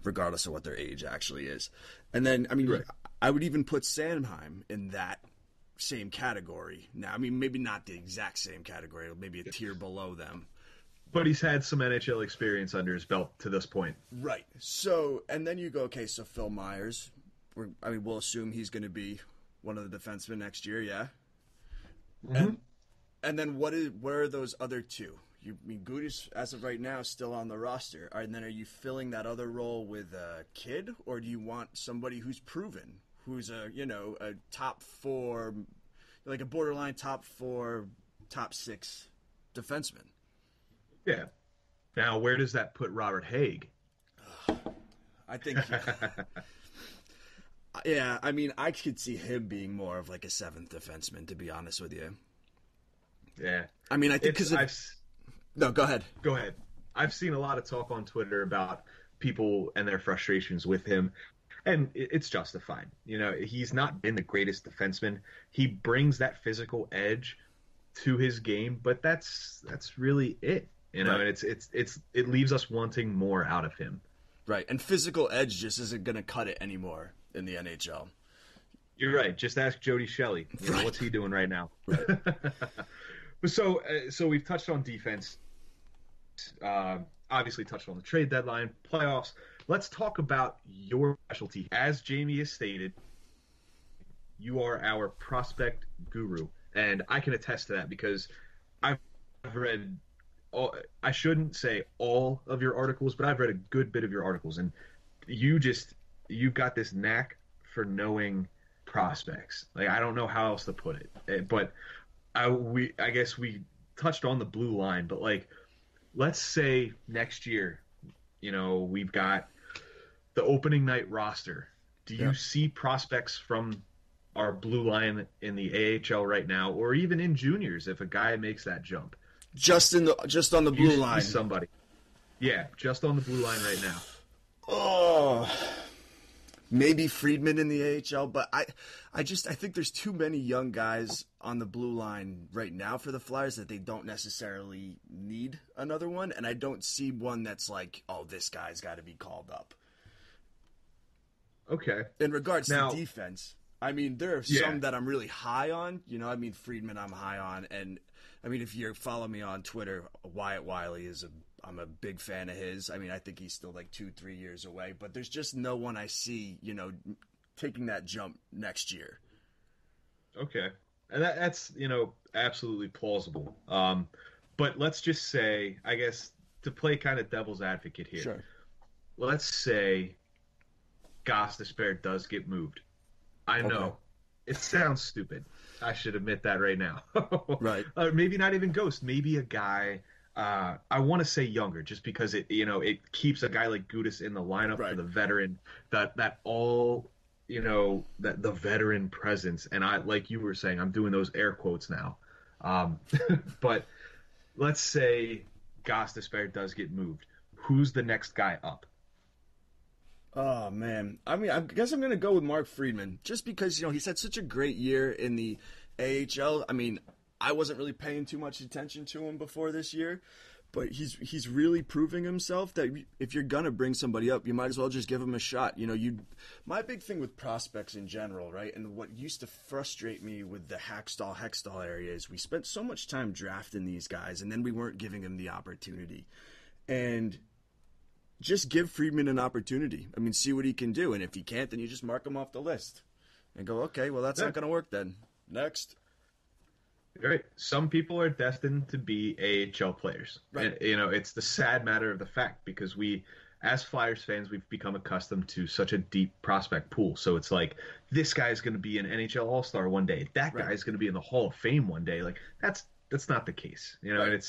regardless of what their age actually is. And then, I mean, right, I would even put Sanheim in that same category now. I mean, maybe not the exact same category, maybe a tier below them. But he's had some NHL experience under his belt to this point. Right. So, and then you go, okay, so Phil Myers, we'll assume he's going to be one of the defensemen next year, yeah? Mm-hmm. And then what are those other 2? Gudas, as of right now, is still on the roster. And then are you filling that other role with a kid, or do you want somebody who's proven, who's a top 4, like a borderline top 4, top 6 defenseman? Yeah. Now, where does that put Robert Haig? I think, yeah, I mean, I could see him being more of like a 7th defenseman, to be honest with you. Yeah. I mean, I think no, go ahead. Go ahead. I've seen a lot of talk on Twitter about people and their frustrations with him. And it's justified. You know, he's not been the greatest defenseman. He brings that physical edge to his game, but that's really it. You know, Right. and it leaves us wanting more out of him. Right, and physical edge just isn't going to cut it anymore in the NHL. You're right. Just ask Jody Shelley. You know, what's he doing right now? Right. So we've touched on defense. Obviously touched on the trade deadline, playoffs. Let's talk about your specialty. As Jamey has stated, you are our prospect guru, and I can attest to that because I've read. I shouldn't say all of your articles, but I've read a good bit of your articles, and you've got this knack for knowing prospects. Like, I don't know how else to put it, but I guess we touched on the blue line, but like, let's say next year, you know, we've got the opening night roster. Do you see prospects from our blue line in the AHL right now, or even in juniors if a guy makes that jump? Just on the blue line. Somebody. Yeah, just on the blue line right now. Oh, maybe Friedman in the AHL, but I think there's too many young guys on the blue line right now for the Flyers that they don't necessarily need another one, and I don't see one that's like, oh, this guy's got to be called up. Okay. In regards to defense, I mean, there are some that I'm really high on. You know, I mean, Friedman I'm high on, and I mean, if you follow me on Twitter, Wyatt Wiley I'm a big fan of his. I mean, I think he's still like 2-3 years away, but there's just no one I see, you know, taking that jump next year. Okay. And that's, you know, absolutely plausible. But let's just say, I guess, to play kind of devil's advocate here. Sure. Let's say Gostisbehere does get moved. I know. It sounds stupid. I should admit that right now. Right. Maybe not even Ghost. Maybe a guy, I want to say younger, just because it keeps a guy like Gudas in the lineup for the veteran, that all, you know, that the veteran presence. And I, like you were saying, I'm doing those air quotes now. But let's say Gostisbehere does get moved. Who's the next guy up? Oh, man. I mean, I guess I'm going to go with Mark Friedman, just because, you know, he's had such a great year in the AHL. I mean, I wasn't really paying too much attention to him before this year, but he's really proving himself that if you're going to bring somebody up, you might as well just give him a shot. You know, my big thing with prospects in general, right, and what used to frustrate me with the Hextall area is we spent so much time drafting these guys, and then we weren't giving them the opportunity. And just give Friedman an opportunity. I mean, see what he can do. And if he can't, then you just mark him off the list and go, okay, well, that's not going to work then. Next. Right. Some people are destined to be AHL players. Right. And, you know, it's the sad matter of the fact because we, as Flyers fans, we've become accustomed to such a deep prospect pool. So it's like, this guy's going to be an NHL All-Star one day. That guy's going to be in the Hall of Fame one day. Like, that's not the case. You know, and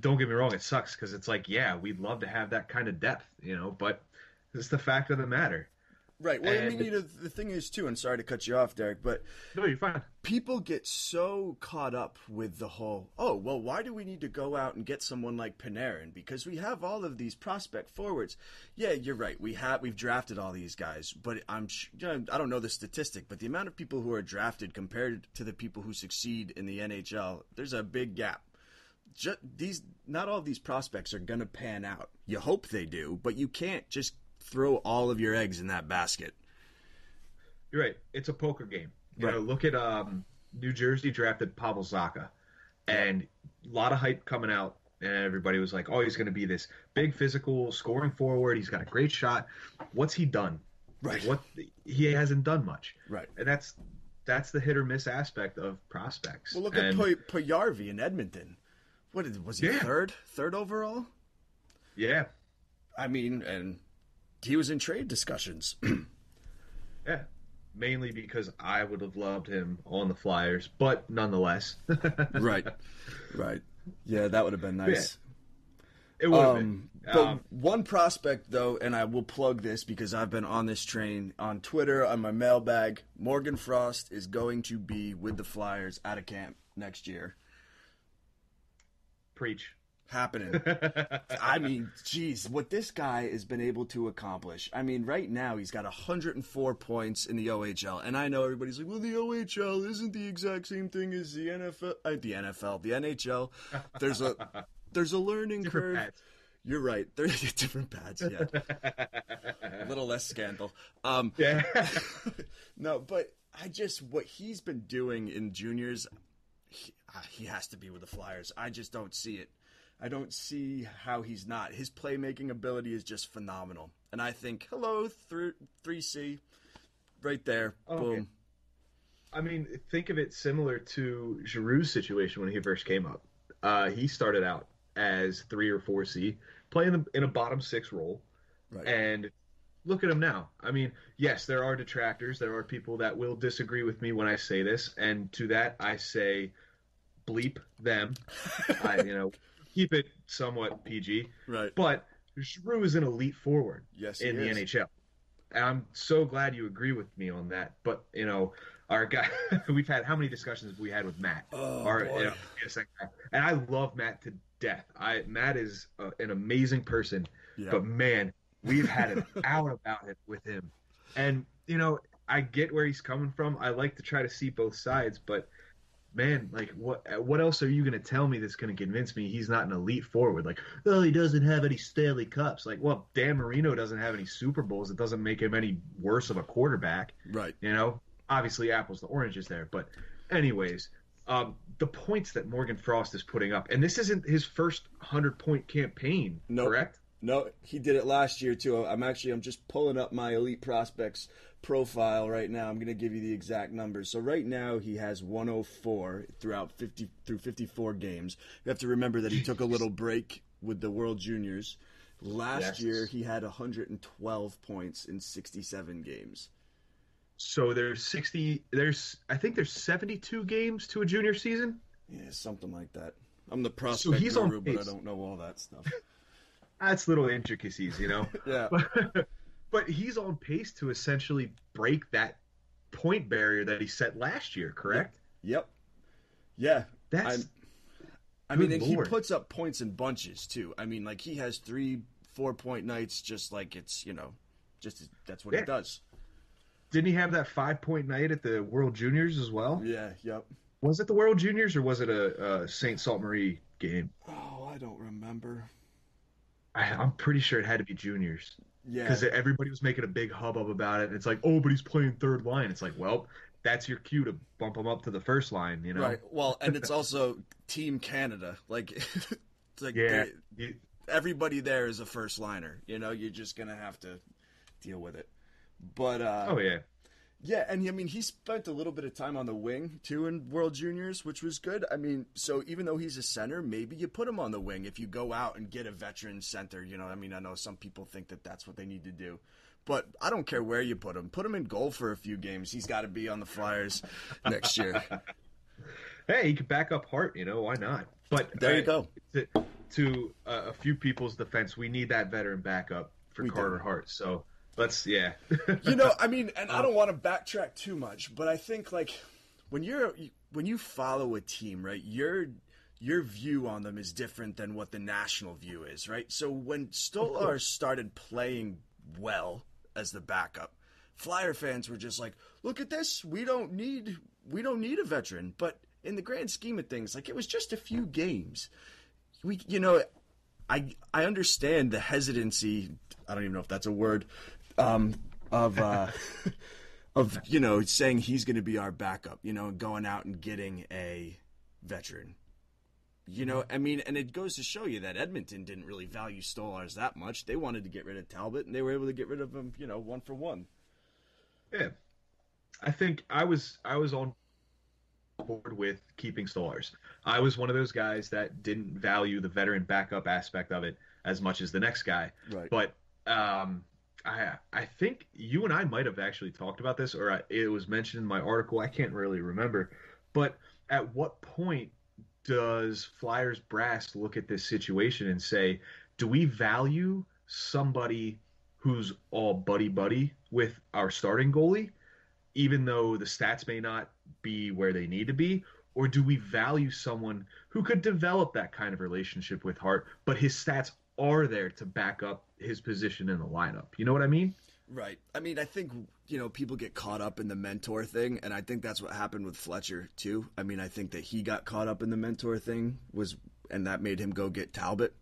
don't get me wrong, it sucks because it's like, yeah, we'd love to have that kind of depth, you know, but it's the fact of the matter. Right. Well, I mean, you know, the thing is, too, and sorry to cut you off, Derek, but no, you're fine. People get so caught up with the whole, oh, well, why do we need to go out and get someone like Panarin? Because we have all of these prospect forwards. Yeah, you're right. We've drafted all these guys, but I don't know the statistic, but the amount of people who are drafted compared to the people who succeed in the NHL, there's a big gap. Not all of these prospects are going to pan out. You hope they do, but you can't just throw all of your eggs in that basket. You're right. It's a poker game. You Right. know, look at New Jersey drafted Pavel Zacha, and a lot of hype coming out, and everybody was like, oh, he's going to be this big physical scoring forward. He's got a great shot. What's he done? Right. He hasn't done much. Right. And that's the hit or miss aspect of prospects. Well, look at Puyarvi in Edmonton. Was he third overall? Yeah. I mean, and he was in trade discussions. Yeah. Mainly because I would have loved him on the Flyers, but nonetheless. Right. Yeah, that would have been nice. Yeah. It would have been. But one prospect, though, and I will plug this because I've been on this train on Twitter, on my mailbag, Morgan Frost is going to be with the Flyers out of camp next year. Preach. happening. I mean, geez, what this guy has been able to accomplish. I mean, right now he's got 104 points in the OHL, and I know everybody's like, well, the OHL isn't the exact same thing as the NFL, the NHL. There's a learning curve. Pads. You're right. They're different pads, yeah. A little less scandal. Yeah. No, but what he's been doing in juniors, he has to be with the Flyers. I just don't see it. I don't see how he's not. His playmaking ability is just phenomenal. And I think, hello, 3C, right there, boom. I mean, think of it similar to Giroux's situation when he first came up. He started out as 3 or 4C, playing in a bottom 6 role. Right. And look at him now. I mean, yes, there are detractors. There are people that will disagree with me when I say this. And to that, I say, bleep them. Keep it somewhat PG. Right. But Giroux is an elite forward in the NHL. And I'm so glad you agree with me on that. But, our guy, we've had, how many discussions have we had with Matt? Boy. And I love Matt to death. Matt is an amazing person. Yeah. But, man, we've had it out about it with him. And, I get where he's coming from. I like to try to see both sides. But, man, like, what else are you going to tell me that's going to convince me he's not an elite forward? Like, oh, he doesn't have any Stanley Cups. Like, well, Dan Marino doesn't have any Super Bowls. It doesn't make him any worse of a quarterback. Right. Obviously apples to oranges there. But anyways, the points that Morgan Frost is putting up, and this isn't his first 100-point campaign, correct? No, he did it last year, too. I'm just pulling up my Elite Prospects profile right now. I'm going to give you the exact numbers. So right now he has 104 through 54 games. You have to remember that he took a little break with the World Juniors. Last year he had 112 points in 67 games. So I think there's 72 games to a junior season. Yeah, something like that. I'm the prospect guru, but I don't know all that stuff. That's little intricacies, Yeah. But he's on pace to essentially break that point barrier that he set last year, correct? Yep. Yeah. He puts up points in bunches, too. I mean, like, he has 3-4 point nights just like it's, that's what he does. Didn't he have that 5-point night at the World Juniors as well? Yeah, yep. Was it the World Juniors or was it a St. Sault Marie game? Oh, I don't remember. I'm pretty sure it had to be juniors. Yeah. Because everybody was making a big hubbub about it. And it's like, oh, but he's playing third line. It's like, well, that's your cue to bump him up to the first line, Right. Well, and it's also Team Canada. Like, it's like everybody there is a first liner. You're just going to have to deal with it. But oh yeah, yeah, and I mean he spent a little bit of time on the wing too in World Juniors, which was good. I mean, so even though he's a center, maybe you put him on the wing if you go out and get a veteran center. I mean, I know some people think that that's what they need to do, but I don't care where you put him. Put him in goal for a few games. He's got to be on the Flyers next year. Hey, he could back up Hart. Why not? But there you go. To a few people's defense, we need that veteran backup for Carter Hart. So. I mean, and I don't want to backtrack too much, but I think like when you follow a team, right, your view on them is different than what the national view is, right? So when Stolar started playing well as the backup, Flyer fans were just like, look at this, we don't need a veteran. But in the grand scheme of things, like it was just a few games. I understand the hesitancy. I don't even know if that's a word. Of saying he's going to be our backup, and going out and getting a veteran. I mean, and it goes to show you that Edmonton didn't really value Stolars that much. They wanted to get rid of Talbot, and they were able to get rid of him, 1 for 1. Yeah, I think I was on board with keeping Stolars. I was one of those guys that didn't value the veteran backup aspect of it as much as the next guy. Right. But I think you and I might have actually talked about this, or it was mentioned in my article. I can't really remember. But at what point does Flyers brass look at this situation and say, do we value somebody who's all buddy-buddy with our starting goalie, even though the stats may not be where they need to be? Or do we value someone who could develop that kind of relationship with Hart, but his stats are there to back up his position in the lineup? You know what I mean? Right. I mean, I think, people get caught up in the mentor thing, and I think that's what happened with Fletcher, too. I mean, I think that he got caught up in the mentor thing, and that made him go get Talbot.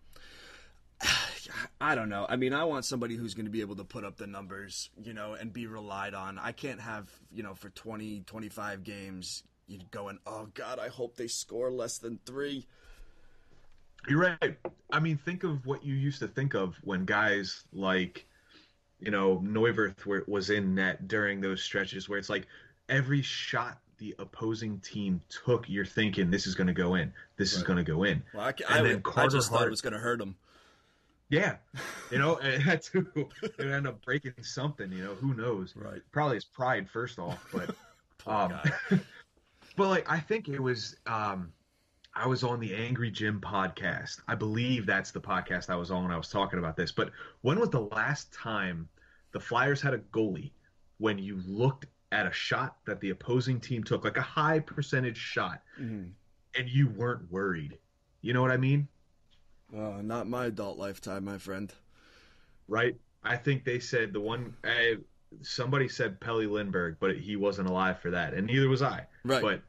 I don't know. I mean, I want somebody who's going to be able to put up the numbers, and be relied on. I can't have, for 20, 25 games, going, oh, God, I hope they score less than 3. You're right. I mean, think of what you used to think of when guys like, Neuwirth was in net during those stretches where it's like every shot the opposing team took, you're thinking this is going to go in. This is going to go in. Well, I just thought it was going to hurt him. Yeah, and that too. It ended up breaking something. Who knows? Right. Probably his pride first off, but guy. but like I think it was. I was on the Angry Jim podcast. I believe that's the podcast I was on when I was talking about this. But when was the last time the Flyers had a goalie when you looked at a shot that the opposing team took, like a high percentage shot, and you weren't worried? You know what I mean? Not my adult lifetime, my friend. Right? I think they said somebody said Pelle Lindbergh, but he wasn't alive for that, and neither was I. Right. But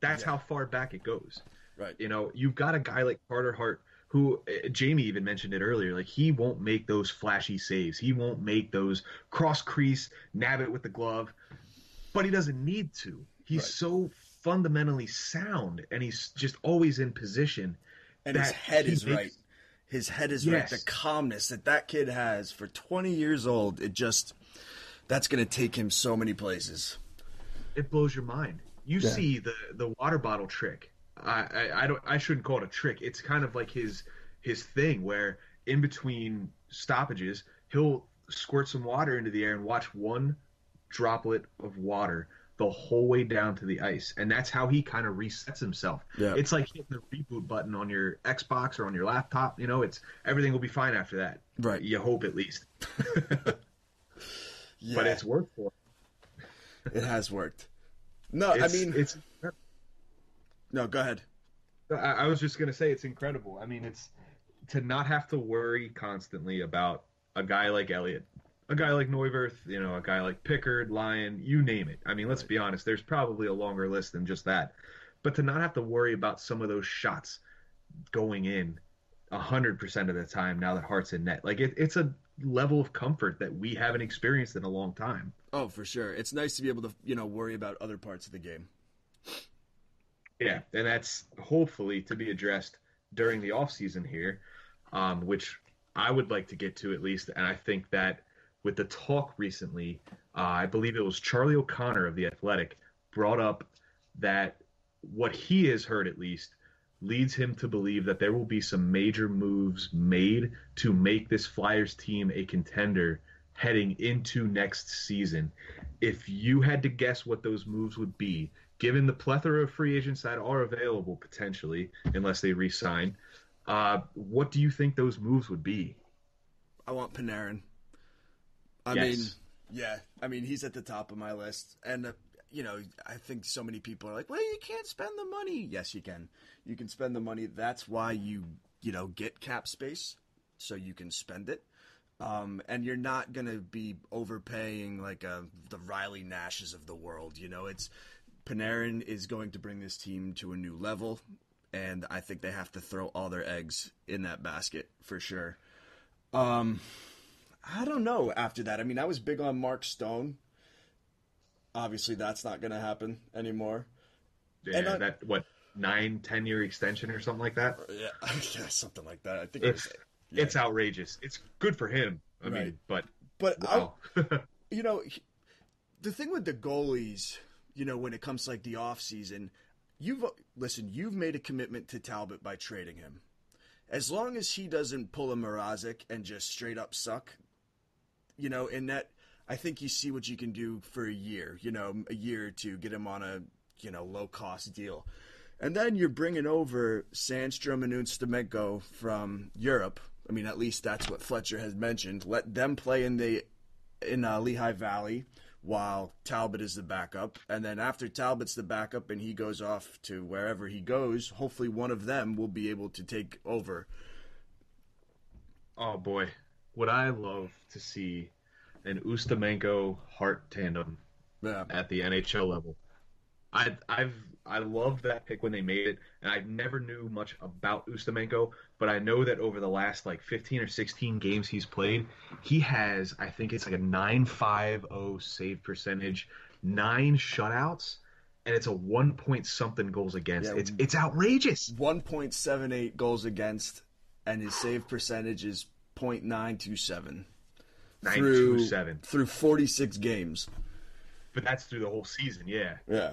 that's how far back it goes. Right. You've got a guy like Carter Hart who, Jamey even mentioned it earlier, like he won't make those flashy saves. He won't make those cross crease, nab it with the glove, but he doesn't need to. He's so fundamentally sound, and he's just always in position. And his head is right. His head is right. The calmness that kid has for 20 years old, that's going to take him so many places. It blows your mind. You see the water bottle trick. I shouldn't call it a trick. It's kind of like his thing where in between stoppages, he'll squirt some water into the air and watch one droplet of water the whole way down to the ice. And that's how he kind of resets himself. Yeah. It's like hitting the reboot button on your Xbox or on your laptop. It's everything will be fine after that. Right. You hope at least. But it's worked for him. It has worked. No, No, go ahead. I was just going to say it's incredible. I mean, it's to not have to worry constantly about a guy like Elliott, a guy like Neuwirth, a guy like Pickard, Lyon, you name it. I mean, let's be honest, there's probably a longer list than just that. But to not have to worry about some of those shots going in 100% of the time now that Hart's in net, like it's a level of comfort that we haven't experienced in a long time. Oh, for sure. It's nice to be able to, worry about other parts of the game. Yeah, and that's hopefully to be addressed during the offseason here, which I would like to get to at least. And I think that with the talk recently, I believe it was Charlie O'Connor of The Athletic brought up that what he has heard at least leads him to believe that there will be some major moves made to make this Flyers team a contender heading into next season. If you had to guess what those moves would be, given the plethora of free agents that are available potentially, unless they re-sign, what do you think those moves would be? I want Panarin. I mean, he's at the top of my list. And, I think so many people are like, well, you can't spend the money. Yes, you can. You can spend the money. That's why you get cap space, so you can spend it. And you're not going to be overpaying like the Riley Nashes of the world. Panarin is going to bring this team to a new level, and I think they have to throw all their eggs in that basket for sure. I don't know after that. I mean, I was big on Mark Stone. Obviously, that's not going to happen anymore. Yeah, 9-10 year extension or something like that? Yeah, something like that. I think it's outrageous. It's good for him. I mean, but wow. The thing with the goalies, when it comes to like the off season, you've made a commitment to Talbot by trading him. As long as he doesn't pull a Mrazek and just straight up suck, in that, I think you see what you can do for a year or two, get him on a, low cost deal. And then you're bringing over Sandstrom and Ustamenko from Europe. I mean, at least that's what Fletcher has mentioned. Let them play in Lehigh Valley while Talbot is the backup. And then after Talbot's the backup and he goes off to wherever he goes, hopefully one of them will be able to take over. Oh, boy. Would I love to see an Ustamenko-Hart tandem at the NHL level. I loved that pick when they made it, and I never knew much about Ustamenko, but I know that over the last 15 or 16 games he's played, he has, I think it's like a .950 save percentage, 9 shutouts, and it's a 1 point something goals against. Yeah, it's outrageous. 1.78 goals against, and his save percentage is .927. 927 through 46 games. But that's through the whole season, yeah. Yeah.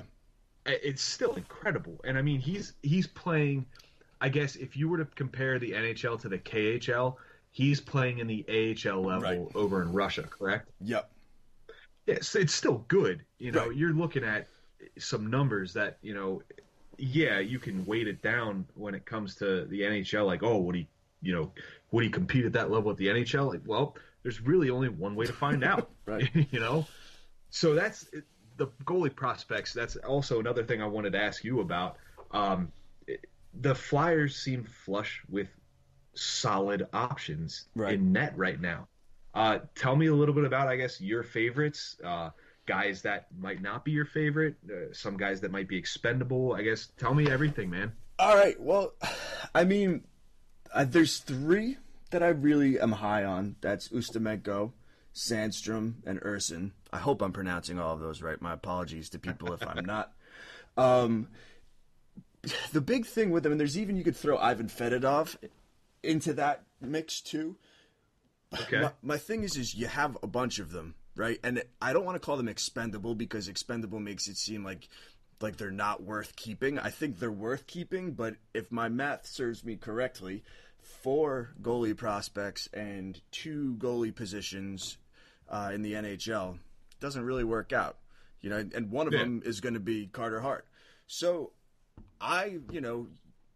It's still incredible. And I mean, he's playing, I guess if you were to compare the NHL to the KHL, he's playing in the AHL level over in Russia, correct? Yep. Yes, it's still good. Right. You're looking at some numbers that, yeah, you can weight it down when it comes to the NHL, like, oh, would he compete at that level at the NHL? Like, well, there's really only one way to find out. Right. So that's the goalie prospects. That's also another thing I wanted to ask you about. The Flyers seem flush with solid options in net right now. Tell me a little bit about, I guess, your favorites, guys that might not be your favorite, some guys that might be expendable. I guess, tell me everything, man. All right. Well, I mean, there's 3 that I really am high on. That's Ustamenko, Sandstrom, and Urson. I hope I'm pronouncing all of those right. My apologies to people if I'm not. The big thing with them, and there's even, you could throw Ivan Fedotov into that mix too. Okay. My thing is you have a bunch of them, right? And I don't want to call them expendable because expendable makes it seem like they're not worth keeping. I think they're worth keeping, but if my math serves me correctly, 4 goalie prospects and 2 goalie positions in the NHL doesn't really work out, and one of them is going to be Carter Hart. So I,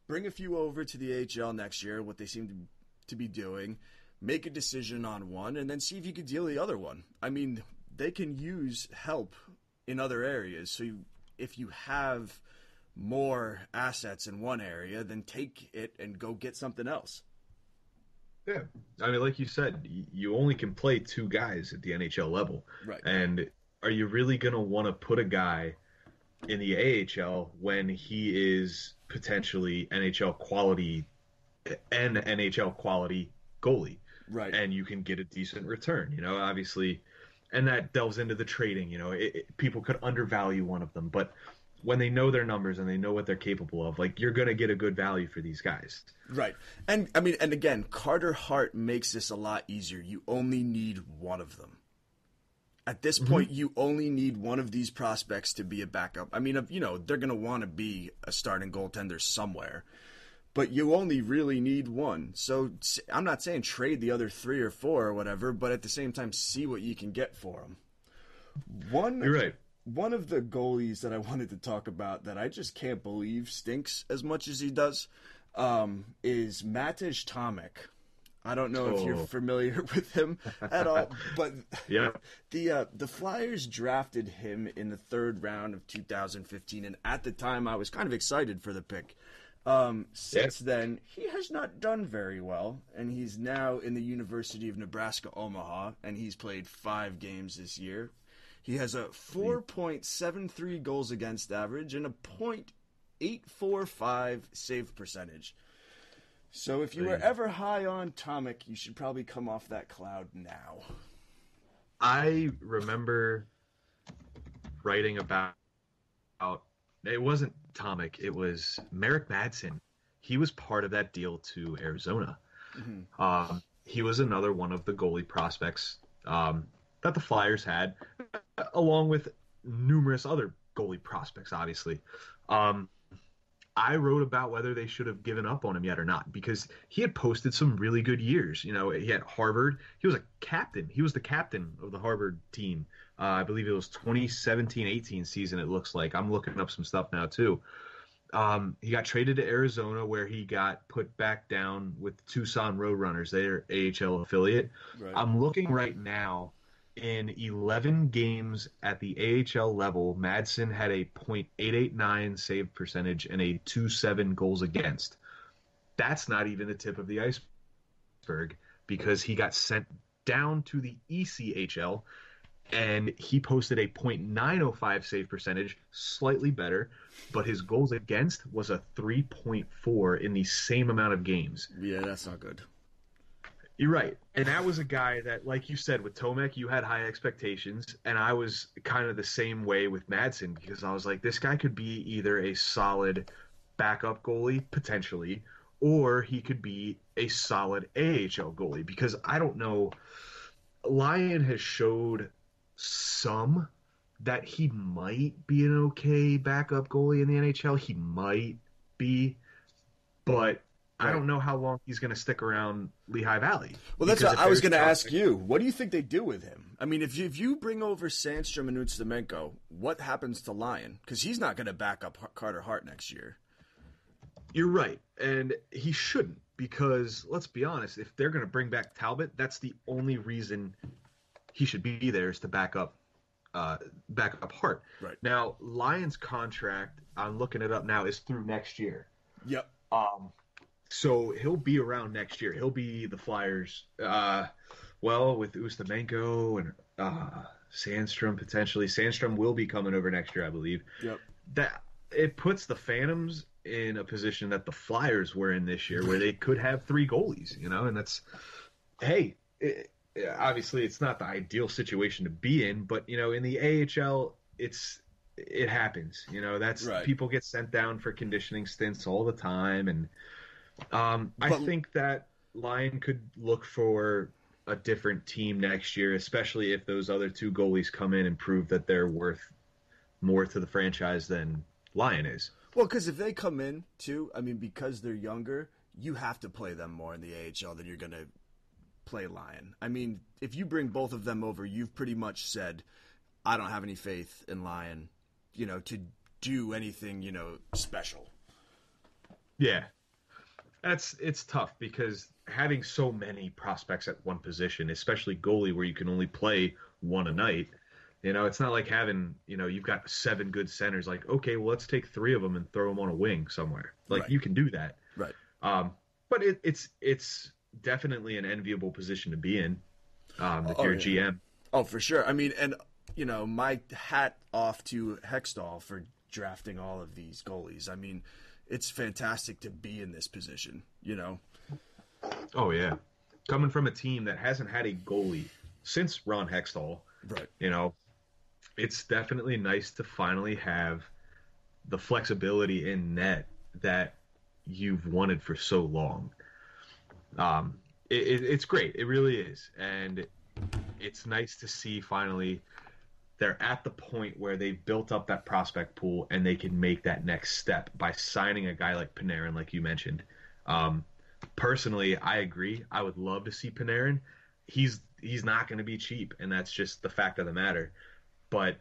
bring a few over to the AHL next year, what they seem to be doing, make a decision on one, and then see if you could deal the other one. I mean, they can use help in other areas. So if you have more assets in one area, then take it and go get something else. Yeah. I mean, like you said, you only can play 2 guys at the NHL level. Right. And are you really going to want to put a guy in the AHL when he is potentially NHL quality goalie? Right. And you can get a decent return, obviously. And that delves into the trading, people could undervalue one of them. But when they know their numbers and they know what they're capable of, you're going to get a good value for these guys. Right. And I mean, and again, Carter Hart makes this a lot easier. You only need one of them. At this point, you only need one of these prospects to be a backup. I mean, they're going to want to be a starting goaltender somewhere, but you only really need one. So I'm not saying trade the other 3 or 4 or whatever, but at the same time, see what you can get for them. You're right. One of the goalies that I wanted to talk about that I just can't believe stinks as much as he does is Matej Tomek. I don't know if you're familiar with him at all, but yeah, the Flyers drafted him in the 3rd round of 2015, and at the time I was kind of excited for the pick. Since then, he has not done very well, and he's now in the University of Nebraska Omaha, and he's played 5 games this year. He has a 4.73 goals against average and a .845 save percentage. So if you were ever high on Tomek, you should probably come off that cloud now. I remember writing about it wasn't Tomek, it was Merrick Madsen. He was part of that deal to Arizona. Mm-hmm. He was another one of the goalie prospects that the Flyers had, along with numerous other goalie prospects, obviously. I wrote about whether they should have given up on him yet or not, because he had posted some really good years. He had Harvard. He was a captain. He was the captain of the Harvard team. I believe it was 2017-18 season, it looks like. I'm looking up some stuff now, too. He got traded to Arizona, where he got put back down with the Tucson Roadrunners, their AHL affiliate. Right. I'm looking right now in 11 games at the AHL level, Madsen had a .889 save percentage and a 2.7 goals against. That's not even the tip of the iceberg, because he got sent down to the ECHL and he posted a .905 save percentage, slightly better, but his goals against was a 3.4 in the same amount of games. Yeah, that's not good. You're right. And that was a guy that, like you said, with Tomek, you had high expectations, and I was kind of the same way with Madsen, because I was like, this guy could be either a solid backup goalie, potentially, or he could be a solid AHL goalie, because I don't know. Lyon has showed some that he might be an okay backup goalie in the NHL. He might be, but I don't know how long he's going to stick around Lehigh Valley. Well, that's what I was going to ask you. What do you think they do with him? I mean, if you bring over Sandstrom and Ustimenko, what happens to Lyon? Because he's not going to back up Carter Hart next year. You're right, and he shouldn't, because let's be honest, if they're going to bring back Talbot, that's the only reason he should be there, is to back up Hart. Right. Now, Lyon's contract, I'm looking it up now, is through next year. Yep. So he'll be around next year. He'll be the Flyers, with Ustimenko and Sandstrom potentially. Sandstrom will be coming over next year, I believe. Yep. That it puts the Phantoms in a position that the Flyers were in this year, where they could have 3 goalies, and that's, obviously it's not the ideal situation to be in, but in the AHL it happens. That's right. People get sent down for conditioning stints all the time, and I think that Lyon could look for a different team next year, especially if those other 2 goalies come in and prove that they're worth more to the franchise than Lyon is. Well, because if they come in too, I mean, because they're younger, you have to play them more in the AHL than you're going to play Lyon. I mean, if you bring both of them over, you've pretty much said, I don't have any faith in Lyon, to do anything, special. Yeah. It's tough, because having so many prospects at one position, especially goalie, where you can only play one a night, it's not like having, you've got 7 good centers. Like, okay, well, let's take 3 of them and throw them on a wing somewhere. Like, right. You can do that. Right. But it's definitely an enviable position to be in, if you're a GM. Oh, for sure. I mean, and, my hat off to Hextall for drafting all of these goalies. I mean, it's fantastic to be in this position, Oh, yeah. Coming from a team that hasn't had a goalie since Ron Hextall, right? It's definitely nice to finally have the flexibility in net that you've wanted for so long. It's great. It really is. And it's nice to see finally they're at the point where they've built up that prospect pool and they can make that next step by signing a guy like Panarin, like you mentioned. Personally, I agree. I would love to see Panarin. He's not going to be cheap, and that's just the fact of the matter. But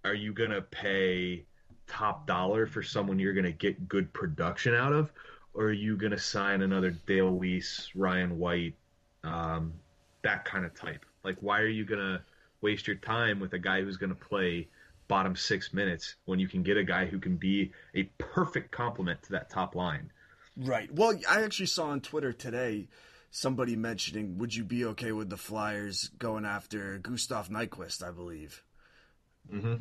are you going to pay top dollar for someone you're going to get good production out of, or are you going to sign another Dale Weiss, Ryan White, that kind of type? Like, why are you going to waste your time with a guy who's going to play bottom 6 minutes when you can get a guy who can be a perfect complement to that top line? Right. Well, I actually saw on Twitter today somebody mentioning, would you be okay with the Flyers going after Gustav Nyquist, I believe? Mm-hmm.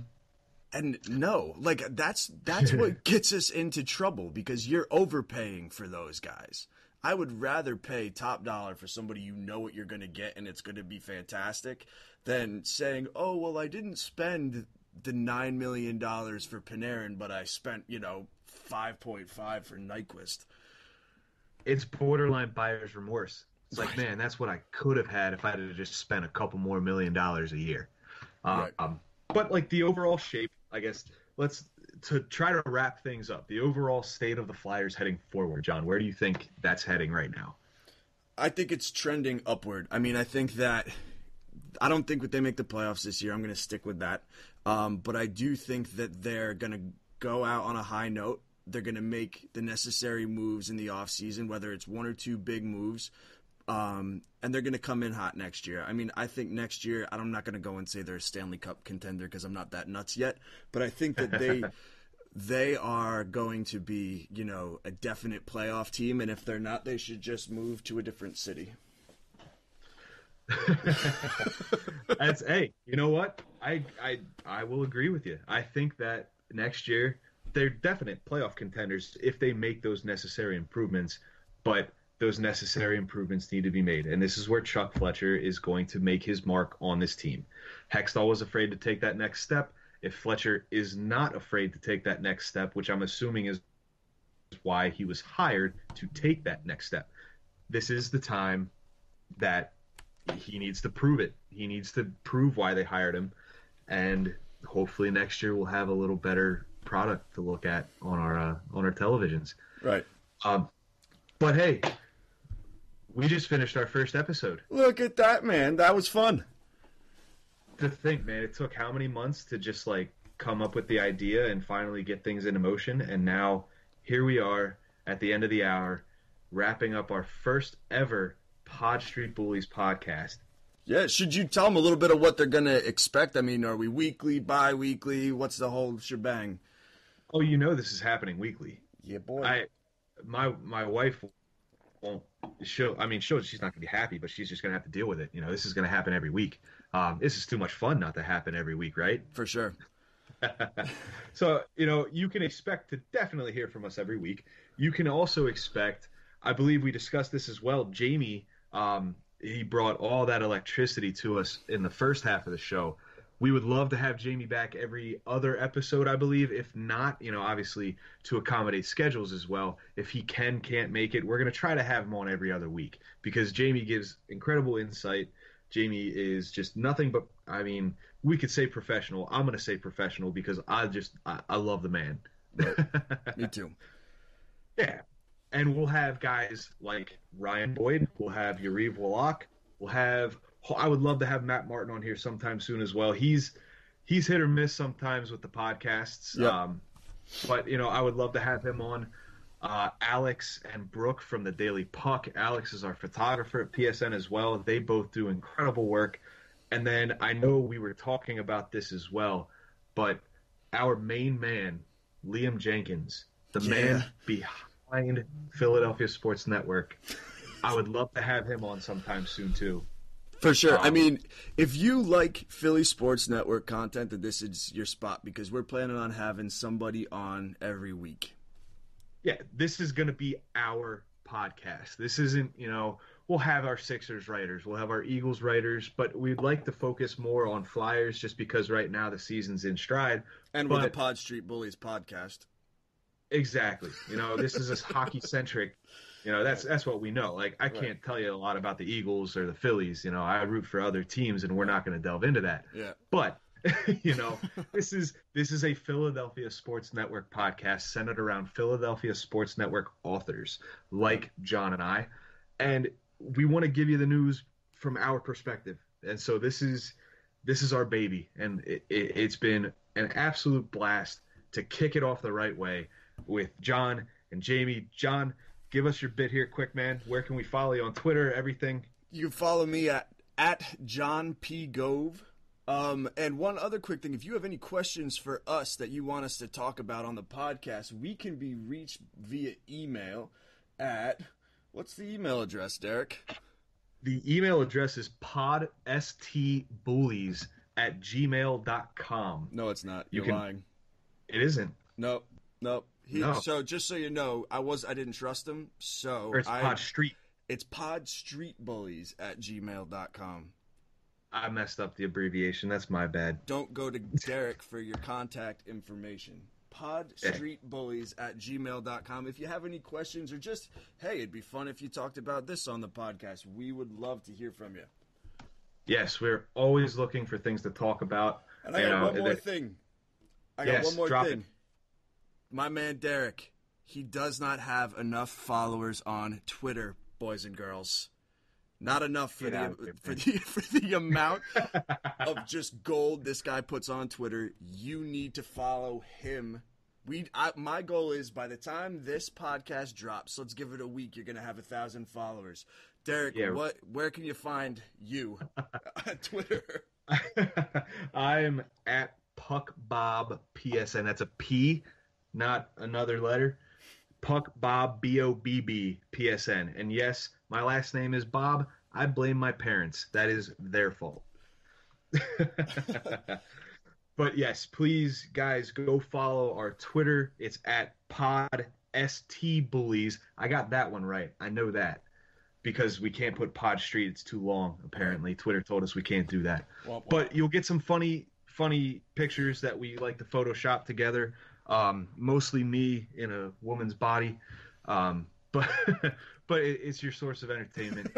And no, like that's what gets us into trouble, because you're overpaying for those guys. I would rather pay top dollar for somebody you know what you're going to get and it's going to be fantastic than saying, oh, well, I didn't spend the $9 million for Panarin, but I spent, 5.5 for Nyquist. It's borderline buyer's remorse. It's like, man, that's what I could have had if I had just spent a couple more $1 million a year. Right. But like the overall shape, I guess, to try to wrap things up, the overall state of the Flyers heading forward, John, where do you think that's heading right now? I think it's trending upward. I mean, I don't think that they make the playoffs this year. I'm going to stick with that. But I do think that they're going to go out on a high note. They're going to make the necessary moves in the offseason, whether it's 1 or 2 big moves, And they're going to come in hot next year. I mean, I think next year, I'm not going to go and say they're a Stanley Cup contender because I'm not that nuts yet. But I think that they are going to be, a definite playoff team. And if they're not, they should just move to a different city. Hey, you know what? I will agree with you. I think that next year they're definite playoff contenders if they make those necessary improvements, but those necessary improvements need to be made. And this is where Chuck Fletcher is going to make his mark on this team. Hextall was afraid to take that next step. If Fletcher is not afraid to take that next step, which I'm assuming is why he was hired to take that next step, this is the time that he needs to prove it. He needs to prove why they hired him. And hopefully next year we'll have a little better product to look at on our televisions. Right. But hey, we just finished our first episode. Look at that, man. That was fun. To think, man, it took how many months to just come up with the idea and finally get things into motion, and now here we are at the end of the hour, wrapping up our first ever Pod Street Bullies podcast. Yeah, should you tell them a little bit of what they're going to expect? I mean, are we weekly, bi-weekly? What's the whole shebang? Oh, this is happening weekly. Yeah, boy. My wife won't. She's not going to be happy, but she's just going to have to deal with it. This is going to happen every week. This is too much fun not to happen every week, right? For sure. So, you can expect to definitely hear from us every week. You can also expect, I believe we discussed this as well, Jamey, he brought all that electricity to us in the first half of the show. We would love to have Jamey back every other episode, I believe. If not, obviously to accommodate schedules as well. If he can't make it, we're going to try to have him on every other week because Jamey gives incredible insight. Jamey is just nothing but, we could say professional. I'm going to say professional because I love the man. Me too. Yeah. And we'll have guys like Ryan Boyd. We'll have Yariv Wallach. I would love to have Matt Martin on here sometime soon as well. He's hit or miss sometimes with the podcasts. Yep. But, I would love to have him on. Alex and Brooke from the Daily Puck. Alex is our photographer at PSN as well. They both do incredible work. And then I know we were talking about this as well, but our main man, Liam Jenkins, the man behind Philadelphia Sports Network. I would love to have him on sometime soon too. For sure. If you like Philly Sports Network content, then this is your spot because we're planning on having somebody on every week. Yeah, this is going to be our podcast. This isn't, we'll have our Sixers writers, we'll have our Eagles writers, but we'd like to focus more on Flyers just because right now the season's in stride. And with the Pod Street Bullies podcast. Exactly. This is a hockey-centric. That's what we know. I can't tell you a lot about the Eagles or the Phillies. I root for other teams, and we're not going to delve into that. Yeah. But this is a Philadelphia Sports Network podcast centered around Philadelphia Sports Network authors like John and I, and we want to give you the news from our perspective. And so this is our baby, and it's been an absolute blast to kick it off the right way with John and Jamey. John, give us your bit here quick, man. Where can we follow you on Twitter, everything? You can follow me at John P. Gove. And one other quick thing, if you have any questions for us that you want us to talk about on the podcast, we can be reached via email at, what's the email address, Derek? The email address is podstbullies@gmail.com. No, it's not. You're lying. It isn't. Nope. No. So just so you know, I didn't trust him. So or it's Pod Street. It's podstreetbullies@gmail.com. I messed up the abbreviation. That's my bad. Don't go to Derek for your contact information. Podstreetbullies@gmail.com. If you have any questions or just, hey, it'd be fun if you talked about this on the podcast, we would love to hear from you. Yes, we're always looking for things to talk about. And I got one more thing. It. My man Derek, he does not have enough followers on Twitter, boys and girls. Not enough for the amount of just gold this guy puts on Twitter. You need to follow him My goal is by the time this podcast drops, let's give it a week, you're going to have 1,000 followers. Derek, where can you find you on Twitter? I'm at PuckBobPSN. That's a P, not another letter. PuckBob, BOBB, PSN. And yes, my last name is Bob. I blame my parents. That is their fault. But yes, please, guys, go follow our Twitter. It's at PodSTBullies. I got that one right. I know that. Because we can't put Pod Street. It's too long, apparently. Twitter told us we can't do that. But you'll get some funny pictures that we like to Photoshop together. Mostly me in a woman's body. But it's your source of entertainment.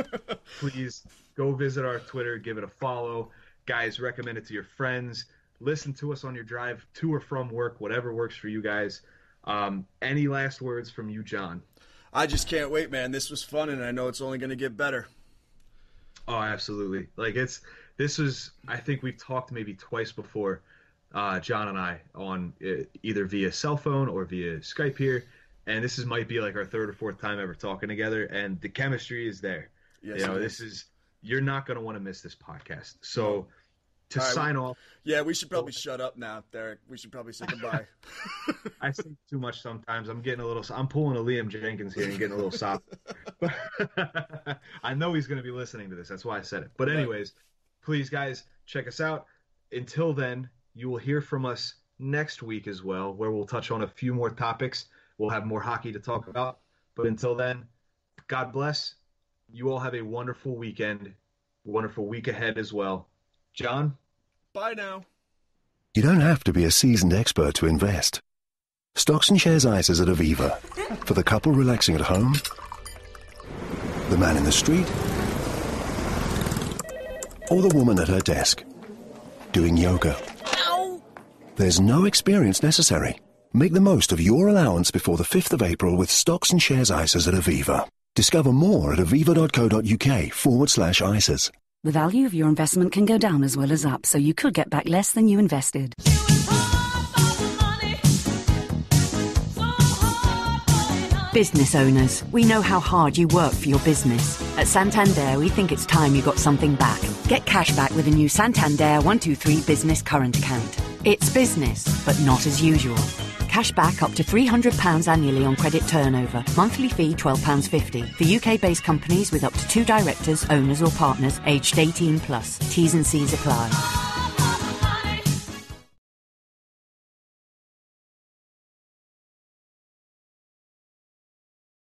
Please go visit our Twitter. Give it a follow. Guys, recommend it to your friends. Listen to us on your drive to or from work, whatever works for you guys. Any last words from you, John? I just can't wait, man. This was fun, and I know it's only going to get better. Oh, absolutely. I think we've talked maybe twice before, John and I, on either via cell phone or via Skype here, and this might be like our third or fourth time ever talking together, and the chemistry is there. Yes, you're not going to want to miss this podcast. So sign off. Yeah, we should probably shut up now, Derek. We should probably say goodbye. I think too much sometimes. I'm pulling a Liam Jenkins here and getting a little soft. I know he's going to be listening to this. That's why I said it. But anyways, please, guys, check us out. Until then, you will hear from us next week as well, where we'll touch on a few more topics. We'll have more hockey to talk about. But until then, God bless. You all have a wonderful weekend, wonderful week ahead as well. John? Bye now. You don't have to be a seasoned expert to invest. Stocks and shares ISAs at Aviva. For the couple relaxing at home, the man in the street, or the woman at her desk doing yoga. Ow! There's no experience necessary. Make the most of your allowance before the 5th of April with stocks and shares ISAs at Aviva. Discover more at aviva.co.uk/ISAs. The value of your investment can go down as well as up, so you could get back less than you invested. Business owners, we know how hard you work for your business. At Santander, we think it's time you got something back. Get cash back with a new Santander 123 Business Current Account. It's business, but not as usual. Cash back up to £300 annually on credit turnover. Monthly fee £12.50. For UK-based companies with up to 2 directors, owners or partners aged 18+. T's and C's apply.